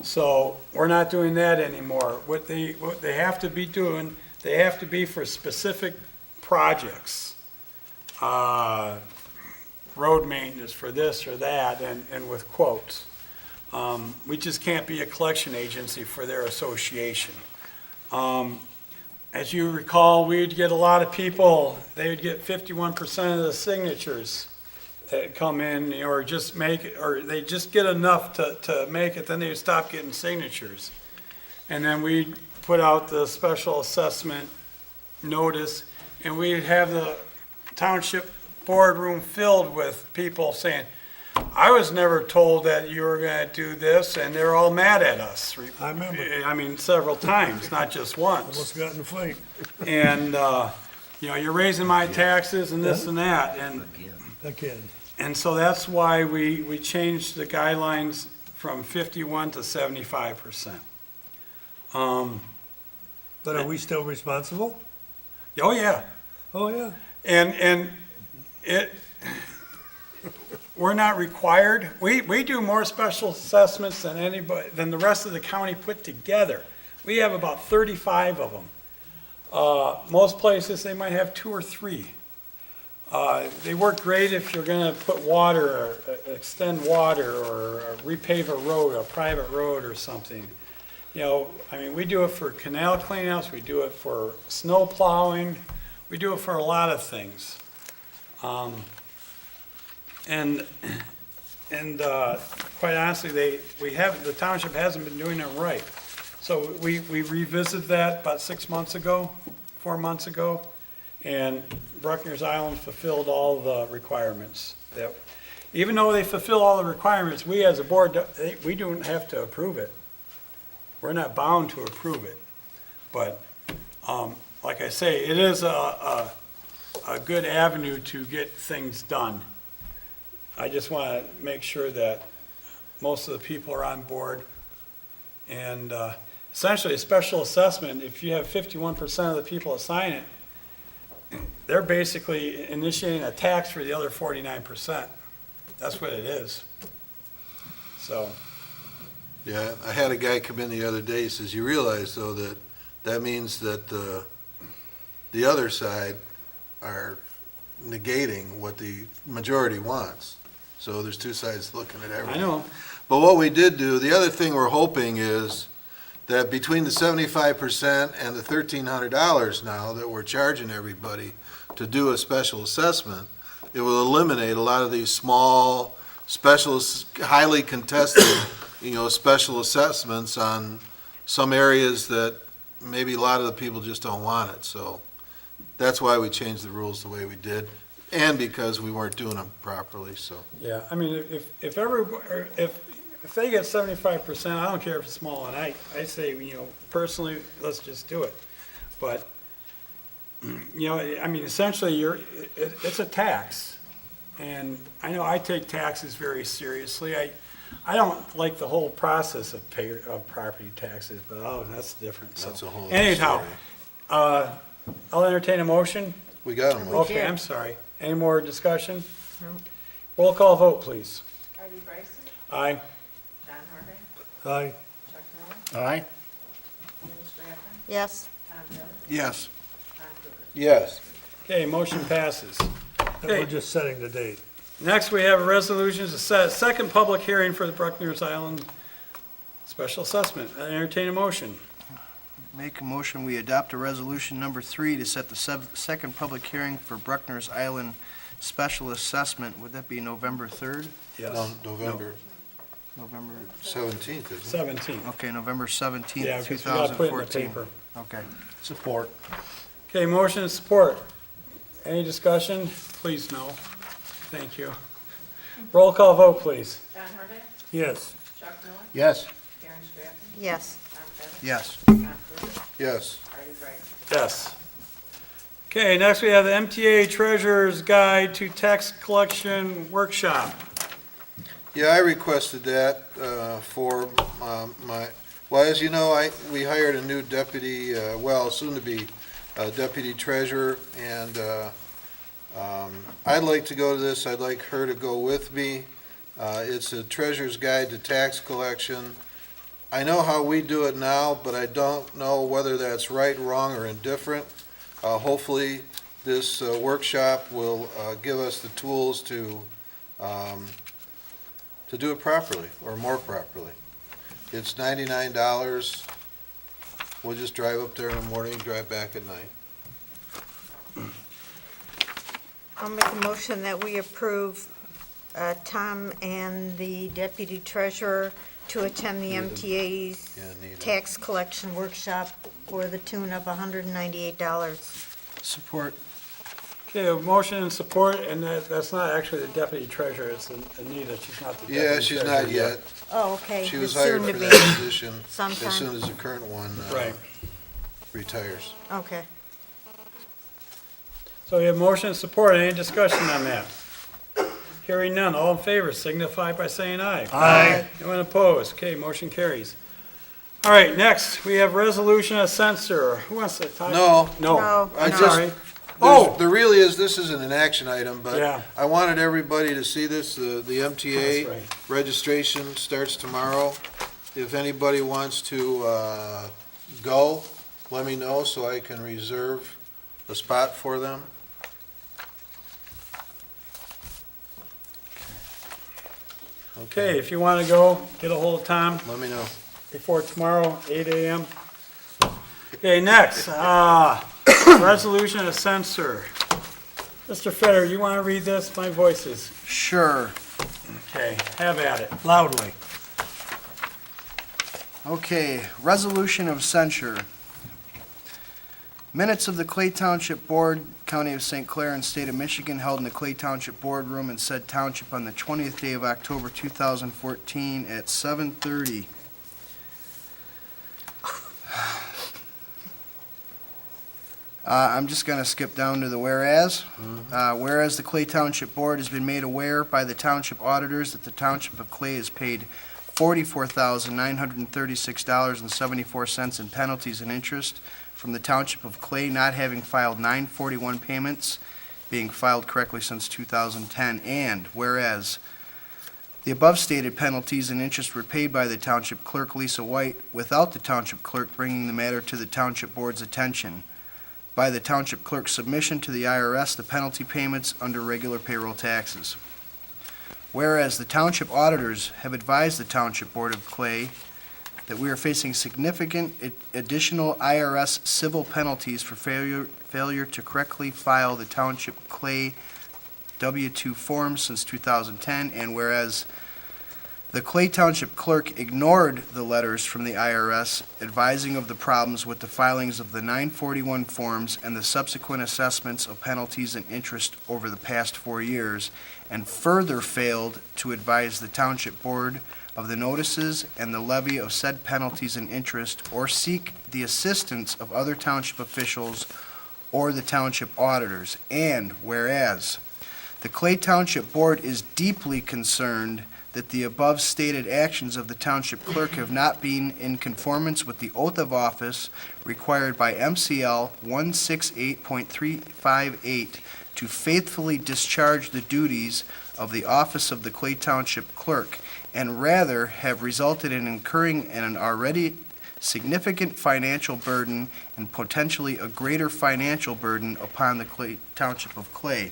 So we're not doing that anymore. What they have to be doing, they have to be for specific projects. Road maintenance for this or that, and with quotes. We just can't be a collection agency for their association. As you recall, we'd get a lot of people, they would get 51% of the signatures that come in, or just make it, or they just get enough to make it, then they would stop getting signatures. And then we'd put out the special assessment notice, and we'd have the township boardroom filled with people saying, I was never told that you were gonna do this, and they're all mad at us. I remember. I mean, several times, not just once. Almost got in a fight. And, you're raising my taxes and this and that, Again. and so that's why we changed the guidelines from 51 to 75%. But are we still responsible? Oh, yeah. Oh, yeah. And we're not required, we do more special assessments than anybody, than the rest of the county put together. We have about 35 of them. Most places, they might have 2 or 3. They work great if you're gonna put water, or extend water, or repave a road, a private road or something. We do it for canal cleanouts, we do it for snow plowing, we do it for a lot of things. And quite honestly, the township hasn't been doing it right. So we revisited that about 4 months ago, and Bruckner's Island fulfilled all the requirements. Even though they fulfill all the requirements, we as a board, we don't have to approve it. We're not bound to approve it. But, like I say, it is a good avenue to get things done. I just want to make sure that most of the people are on board. And essentially, a special assessment, if you have 51% of the people that sign it, they're basically initiating a tax for the other 49%. That's what it is. So, Yeah, I had a guy come in the other day, he says, you realize though that means that the other side are negating what the majority wants. So there's 2 sides looking at everything. I know. But what we did do, the other thing we're hoping is that between the 75% and the $1,300 now that we're charging everybody to do a special assessment, it will eliminate a lot of these small, special, highly contested special assessments on some areas that maybe a lot of the people just don't want it. So that's why we changed the rules the way we did, and because we weren't doing them properly, so. Yeah, I mean, if they get 75%, I don't care if it's small, and I say, personally, let's just do it. But, I mean, essentially, it's a tax. And I know I take taxes very seriously. I don't like the whole process of property taxes, but that's different. So That's a whole other anyhow, story. I'll entertain a motion. We got them. Okay, did. I'm sorry. Any more discussion? Roll call vote, please. Artie Bryson, Aye. John Hardinger, Aye. Chuck Noll, Aye. Jim Stratton, Yes. Tom Pettit, Yes. Tom Kruger. Yes. Okay, motion passes. And we're just setting the date. Next, we have a resolution to set a second public hearing for the Bruckner's Island Special Assessment. I entertain a motion. Make a motion, we adopt a resolution number 3 to set the second public hearing for Bruckner's Island Special Assessment. Would that be November 3rd? No, November November, 17th, isn't it? 17. okay, November 17th, Yeah, because we gotta put it in the 2014. paper. Okay. Support. Okay, motion and support. Any discussion? Please no. Thank you. Roll call vote, please. John Hardinger, Yes. Chuck Noll, Yes. Karen Stratton, Yes. Tom Pettit, Yes. Tom Kruger, Yes. Artie Bryson. Yes. Okay, next we have the MTA Treasurer's Guide to Tax Collection Workshop. Yeah, I requested that for well, as you know, we hired a new deputy, soon-to-be deputy treasurer, and I'd like to go to this. I'd like her to go with me. It's a Treasurer's Guide to Tax Collection. I know how we do it now, but I don't know whether that's right, wrong, or indifferent. Hopefully, this workshop will give us the tools to do it properly, or more properly. It's $99. We'll just drive up there in the morning, drive back at night. I'll make a motion that we approve Tom and the deputy treasurer to attend the MTA's Yeah, need it. tax collection workshop for the tune of $198. Support. Okay, a motion and support, and that's not actually the deputy treasurer, it's Anita, she's not the deputy treasurer. Yeah, she's not yet. Oh, okay. She the was hired for soon-to-be. that position as sometime. soon as the current one Right. retires. Okay. So we have motion and support, any discussion on that? Hearing none, all in favor signify by saying aye. Aye. Anyone opposed? Okay, motion carries. All right, next, we have resolution of censor. Who wants to talk? No. No, No, I'm no. sorry. Oh! There really is, this isn't an action item, Yeah. but I wanted everybody to see this. The That's MTA right. registration starts tomorrow. If anybody wants to go, let me know so I can reserve a spot for them. Okay, if you want to go, get a hold of Tom Let me know. before tomorrow, 8 AM. Okay, next, resolution of censor. Mr. Fetter, you want to read this? My voice is, Sure. okay, have at it. Loudly. Okay, resolution of censure. Minutes of the Clay Township Board, County of St. Clair and State of Michigan, held in the Clay Township Boardroom in said township on the 20th day of October 2014 at 7:30. I'm just going to skip down to the whereas. Whereas the Clay Township Board has been made aware by the township auditors that the Township of Clay has paid $44,936.74 in penalties and interest from the Township of Clay not having filed 941 payments, being filed correctly since 2010. And whereas the above stated penalties and interest were paid by the Township Clerk, Lisa White, without the Township Clerk bringing the matter to the Township Board's attention. By the Township Clerk's submission to the IRS, the penalty payments under regular payroll taxes. Whereas the Township Auditors have advised the Township Board of Clay that we are facing significant additional IRS civil penalties for failure to correctly file the Township Clay W-2 forms since 2010, and whereas The Clay Township Clerk ignored the letters from the IRS advising of the problems with the filings of the 941 forms and the subsequent assessments of penalties and interest over the past 4 years, and further failed to advise the Township Board of the notices and the levy of said penalties and interest, or seek the assistance of other township officials or the township auditors. And whereas the Clay Township Board is deeply concerned that the above stated actions of the Township Clerk have not been in conformance with the oath of office required by MCL 168.358 to faithfully discharge the duties of the office of the Clay Township Clerk, and rather have resulted in incurring an already significant financial burden and potentially a greater financial burden upon the Clay Township of Clay.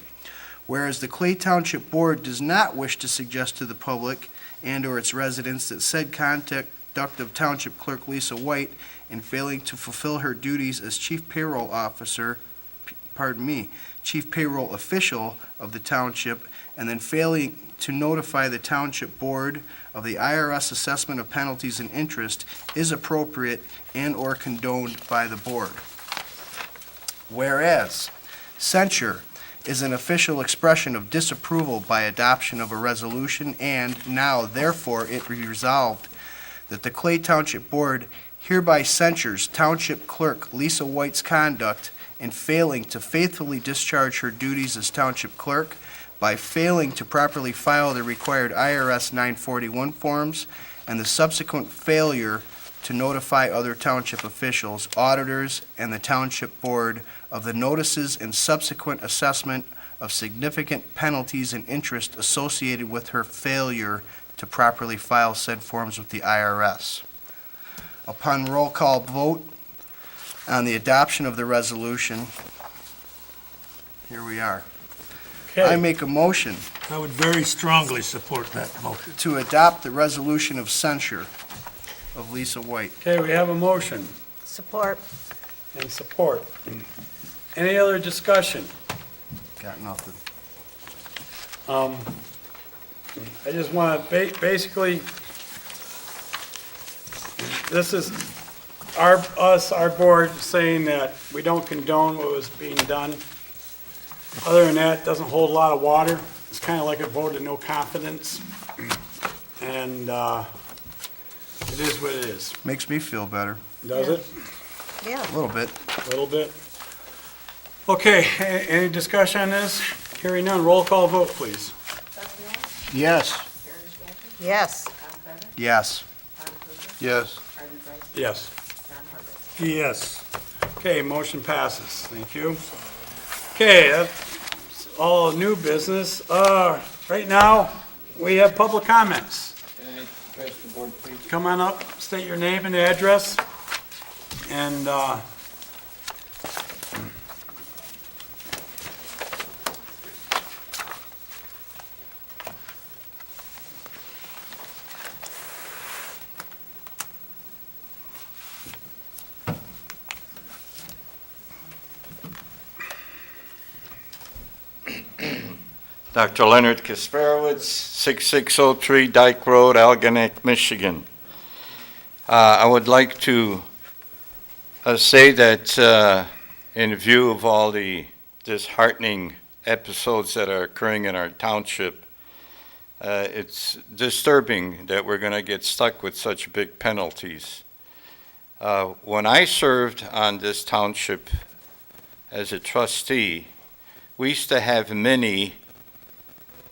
Whereas the Clay Township Board does not wish to suggest to the public and/or its residents that said conduct of Township Clerk Lisa White in failing to fulfill her duties as Chief Payroll Official of the Township, and then failing to notify the Township Board of the IRS assessment of penalties and interest is appropriate and/or condoned by the Board. Whereas censure is an official expression of disapproval by adoption of a resolution, and now therefore it be resolved that the Clay Township Board hereby censures Township Clerk Lisa White's conduct in failing to faithfully discharge her duties as Township Clerk by failing to properly file the required IRS 941 forms, and the subsequent failure to notify other township officials, auditors, and the Township Board of the notices and subsequent assessment of significant penalties and interest associated with her failure to properly file said forms with the IRS. Upon roll call vote on the adoption of the resolution, here we are. I Okay, make a motion I would very strongly support that motion. to adopt the resolution of censure of Lisa White. okay, we have a motion Support. and support. Any other discussion? Got nothing. I just want to, basically, this is our board saying that we don't condone what was being done. Other than that, it doesn't hold a lot of water. It's kind of like a vote of no confidence. And it is what it is. Makes me feel better, Does it? Yeah. a little bit. A little bit? Okay, any discussion on this? Hearing none, roll call vote, please. Dustin Ross? Yes. Karen Stratton? Yes. Tom Bevan? Yes. Tom Kocher? Yes. Artie Bryson? Yes. John Harbaugh? Yes. Okay, motion passes. Thank you. Okay, that's all new business. Right now, we have public comments. Can I address the board, please? Come on up, state your name and address, and, Dr. Leonard Kasparowitz, 6603 Dyke Road, Algonac, Michigan. I would like to say that in view of all the disheartening episodes that are occurring in our township, it's disturbing that we're going to get stuck with such big penalties. When I served on this township as a trustee, we used to have many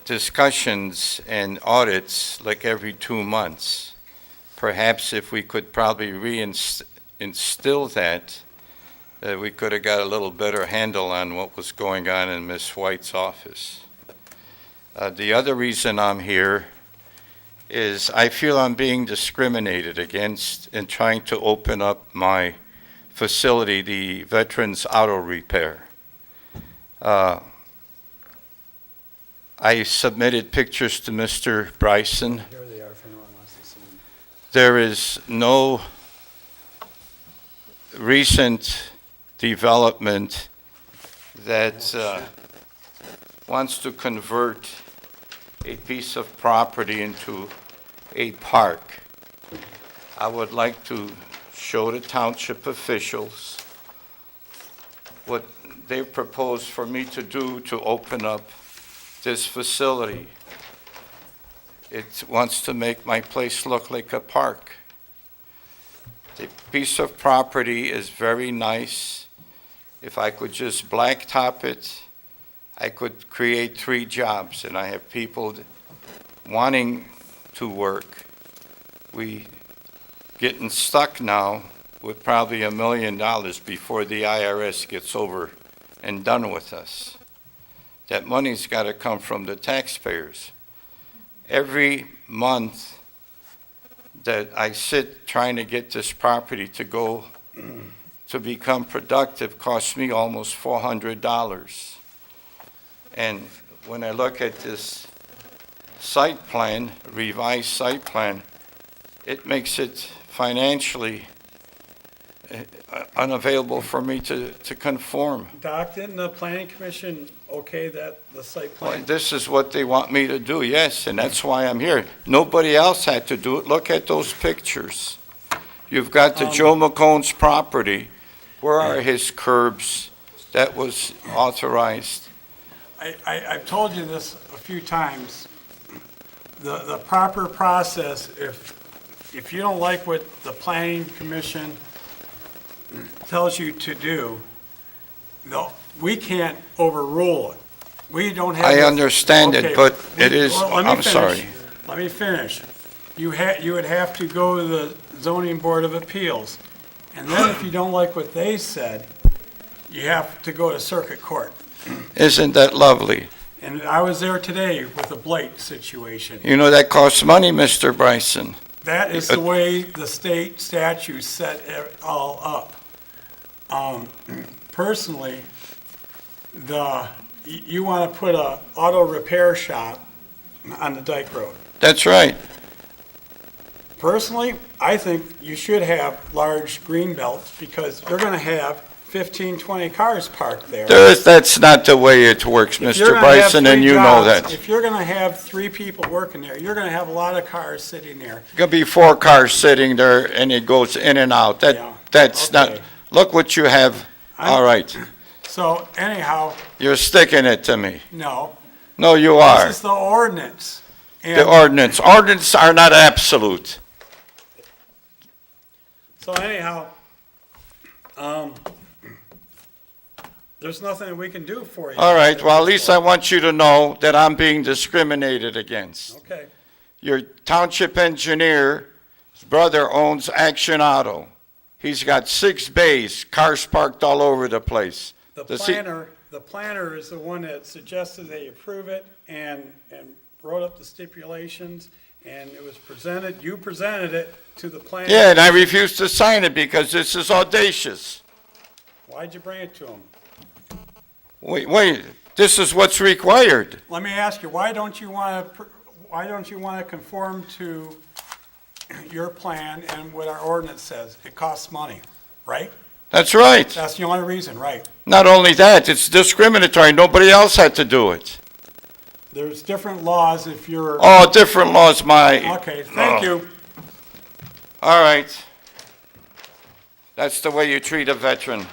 discussions and audits like every 2 months. Perhaps if we could probably instill that, we could have got a little better handle on what was going on in Ms. White's office. The other reason I'm here is I feel I'm being discriminated against in trying to open up my facility, the Veterans Auto Repair. I submitted pictures to Mr. Bryson. here they are if anyone wants to see them. There is no recent development that wants to convert a piece of property into a park. I would like to show the township officials what they propose for me to do to open up this facility. It wants to make my place look like a park. The piece of property is very nice. If I could just blacktop it, I could create 3 jobs, and I have people wanting to work. We getting stuck now with probably $1 million before the IRS gets over and done with us. That money's got to come from the taxpayers. Every month that I sit trying to get this property to go to become productive costs me almost $400. And when I look at this site plan, revised site plan, it makes it financially unavailable for me to conform. Doc, didn't the planning commission okay the site Well, plan? this is what they want me to do, yes, and that's why I'm here. Nobody else had to do it. Look at those pictures. You've got the Joe McCone's property. Where are his curbs? That was authorized. I've told you this a few times. The proper process, if you don't like what the planning commission tells you to do, no, we can't overrule it. We don't have. I understand it, Okay, but it is, well, let me I'm finish. sorry. Let me finish. You would have to go to the zoning board of appeals. And then if you don't like what they said, you have to go to circuit court. Isn't that lovely? And I was there today with a blight situation. You know, that costs money, Mr. Bryson. That is the way the state statutes set it all up. Personally, you want to put a auto repair shop on the Dyke Road. That's right. Personally, I think you should have large green belts because you're going to have 15, 20 cars parked there. That's not the way it works, If you're Mr. gonna have Bryson, and 3 you know jobs, that. If you're going to have 3 people working there, you're going to have a lot of cars sitting there. Gonna be 4 cars sitting there, and it goes in and out. Yeah, That's not, okay. look what you have. All right, So anyhow, you're sticking it to me. no, No, you are. this is the ordinance. The And ordinances are not absolute. so anyhow, there's nothing that we can do for you. All right, well, at least I want you to know that I'm being discriminated against. Okay, Your township engineer's brother owns Action Auto. He's got 6 bays, cars parked all over the place. the Does he- planner is the one that suggested they approve it and wrote up the stipulations, and it was presented, you presented it to the planner. Yeah, and I refuse to sign it because this is audacious. Why'd you bring it to him? Wait, this is what's required. Let me ask you, why don't you want to conform to your plan and what our ordinance says? It costs money, right? That's right. That's the only reason, right? Not only that, it's discriminatory. Nobody else had to do it. There's different laws if you're, Oh, different laws, my, okay, thank you. all right. That's the way you treat a veteran.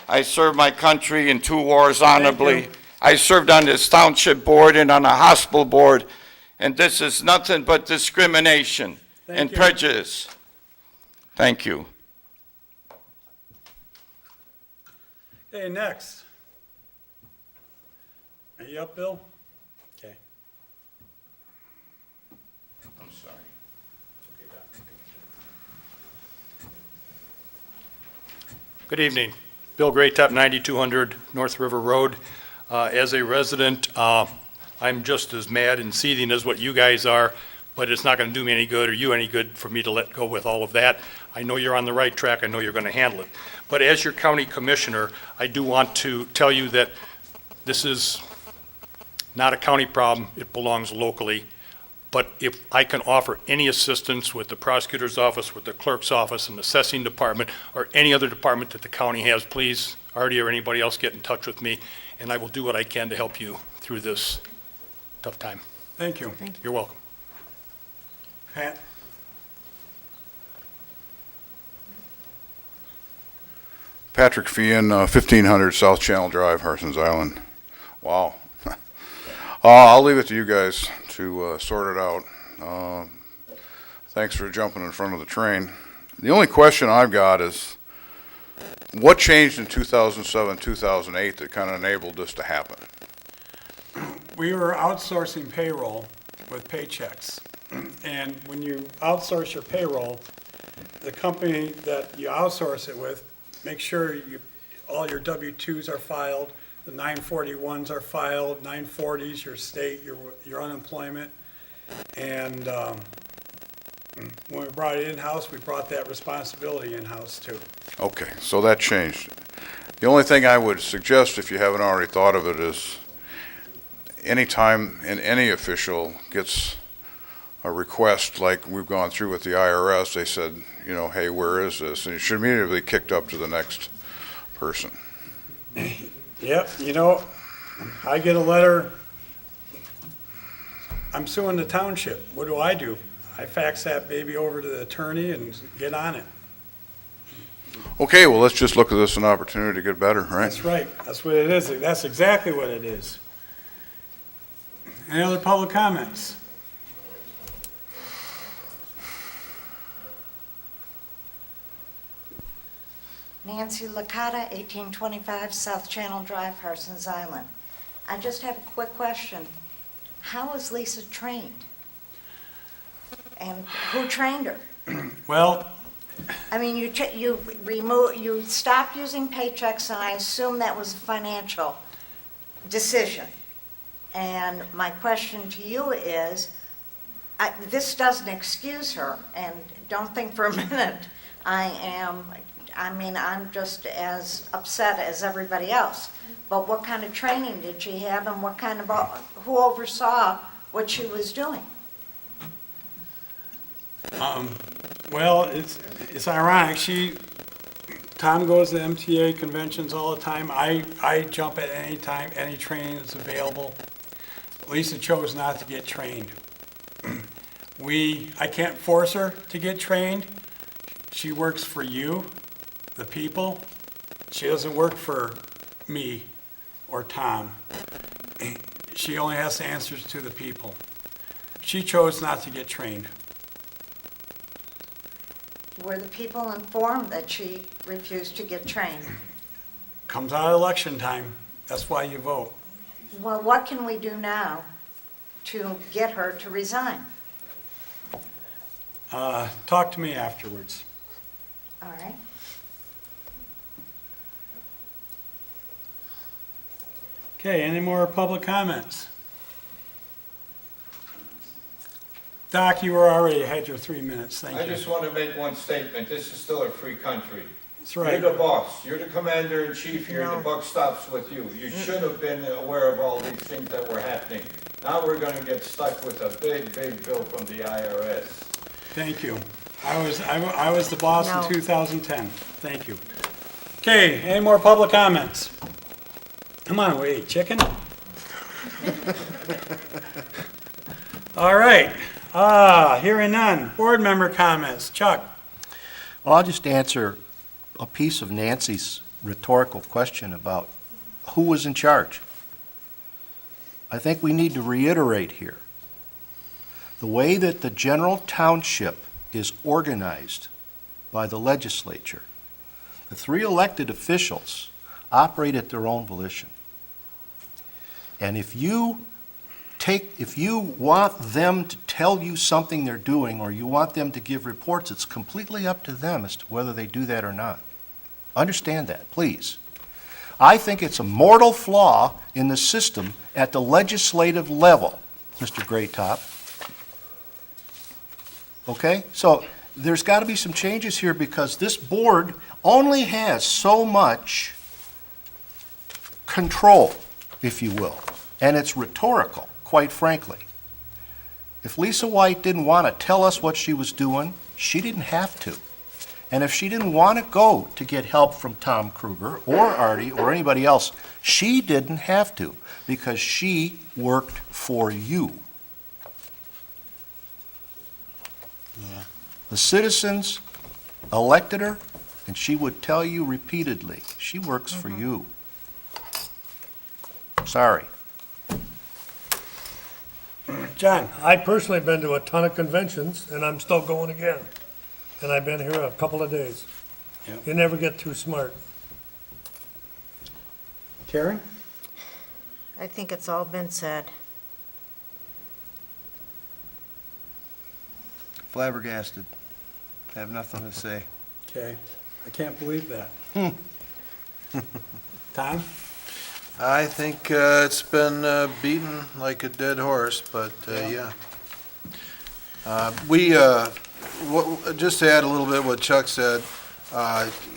I served my country in 2 wars honorably. you. I served on this township board and on a hospital board, and this is nothing but discrimination and Thank you. prejudice. Thank you. Okay, next. Are you up, Bill? Okay. I'm sorry. Good evening. Bill Graytop, 9200 North River Road. As a resident, I'm just as mad and seething as what you guys are, but it's not going to do me any good or you any good for me to let go with all of that. I know you're on the right track. I know you're going to handle it. But as your county commissioner, I do want to tell you that this is not a county problem. It belongs locally. But if I can offer any assistance with the prosecutor's office, with the clerk's office, and assessing department, or any other department that the county has, please, Artie or anybody else, get in touch with me, and I will do what I can to help you through this tough time. Thank you. You're welcome. Pat? Patrick Fian, 1500 South Channel Drive, Harson's Island. Wow. I'll leave it to you guys to sort it out. Thanks for jumping in front of the train. The only question I've got is, what changed in 2007, 2008 that kind of enabled this to happen? We were outsourcing payroll with paychecks. And when you outsource your payroll, the company that you outsource it with, make sure all your W-2s are filed, the 941s are filed, 940s, your state, your unemployment. And when we brought it in-house, we brought that responsibility in-house too. Okay, so that changed. The only thing I would suggest, if you haven't already thought of it, is anytime any official gets a request like we've gone through with the IRS, they said, you know, hey, where is this? And it should immediately be kicked up to the next person. Yep, you know, I get a letter, I'm suing the township. What do? I fax that baby over to the attorney and get on it. Okay, well, let's just look at this as an opportunity to get better, right? That's right, that's what it is, that's exactly what it is. Any other public comments? Nancy Licata, 1825 South Channel Drive, Harson's Island. I just have a quick question. How was Lisa trained? And who trained her? Well, I mean, you stopped using paychecks, and I assume that was a financial decision. And my question to you is, this doesn't excuse her, and don't think for a minute I'm just as upset as everybody else. But what kind of training did she have, and who oversaw what she was doing? well, it's ironic, Tom goes to MTA conventions all the time, I jump at any time, any training that's available. Lisa chose not to get trained. I can't force her to get trained. She works for you, the people. She doesn't work for me or Tom. She only has to answer to the people. She chose not to get trained. Were the people informed that she refused to get trained? Comes out of election time, that's why you vote. Well, what can we do now to get her to resign? Talk to me afterwards. All right. Okay, any more public comments? Doc, you already had your 3 minutes, thank you. I just want to make one statement. This is still a free country. That's right. You're the boss. You're the commander-in-chief here. No. The buck stops with you. You should have been aware of all these things that were happening. Now we're going to get stuck with a big, big bill from the IRS. Thank you. I was the boss No. in 2010. Thank you. Okay, any more public comments? Come on, wait, chicken? All right. Hearing none. Board member comments. Chuck? Well, I'll just answer a piece of Nancy's rhetorical question about who was in charge. I think we need to reiterate here, the way that the general township is organized by the legislature, the 3 elected officials operate at their own volition. And if you want them to tell you something they're doing, or you want them to give reports, it's completely up to them as to whether they do that or not. Understand that, please. I think it's a mortal flaw in the system at the legislative level, Mr. Graytop. Okay? So there's got to be some changes here, because this board only has so much control, if you will, and it's rhetorical, quite frankly. If Lisa White didn't want to tell us what she was doing, she didn't have to. And if she didn't want to go to get help from Tom Kruger or Artie or anybody else, she didn't have to, because she worked for you. Yeah. The citizens elected her, and she would tell you repeatedly, she works for you. Sorry. John? I personally been to a ton of conventions, and I'm still going again. And I've been here a couple of days. Yep. You never get too smart. Terry? I think it's all been said. Flabbergasted. I have nothing to say. Okay, I can't believe that. Tom? I think it's been beaten like a dead horse, but yeah. Just to add a little bit what Chuck said,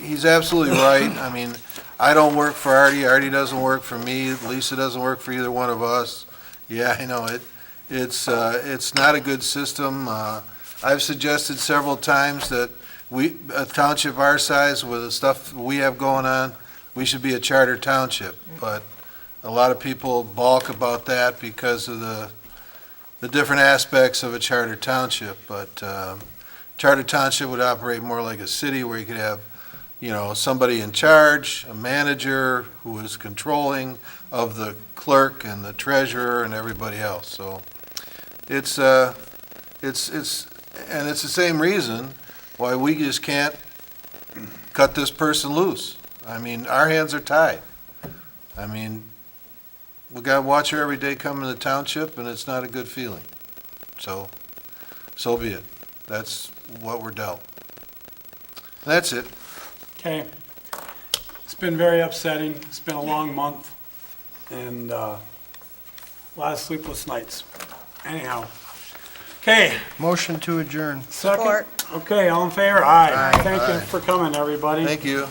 he's absolutely right. I mean, I don't work for Artie, Artie doesn't work for me, Lisa doesn't work for either one of us. Yeah, I know, it's not a good system. I've suggested several times that a township our size with the stuff we have going on, we should be a charter township, but a lot of people balk about that because of the different aspects of a charter township, but charter township would operate more like a city where you could have, somebody in charge, a manager who is controlling of the clerk and the treasurer and everybody else, so it's the same reason why we just can't cut this person loose. I mean, our hands are tied. I mean, we got to watch her every day come in the township, and it's not a good feeling. So be it. That's what we're dealt. And that's it. Okay. It's been very upsetting. It's been a long month and a lot of sleepless nights. Anyhow. Okay, Motion to adjourn. second. Support. Okay, all in favor? Aye. Aye. Thank you for coming, everybody. Thank you.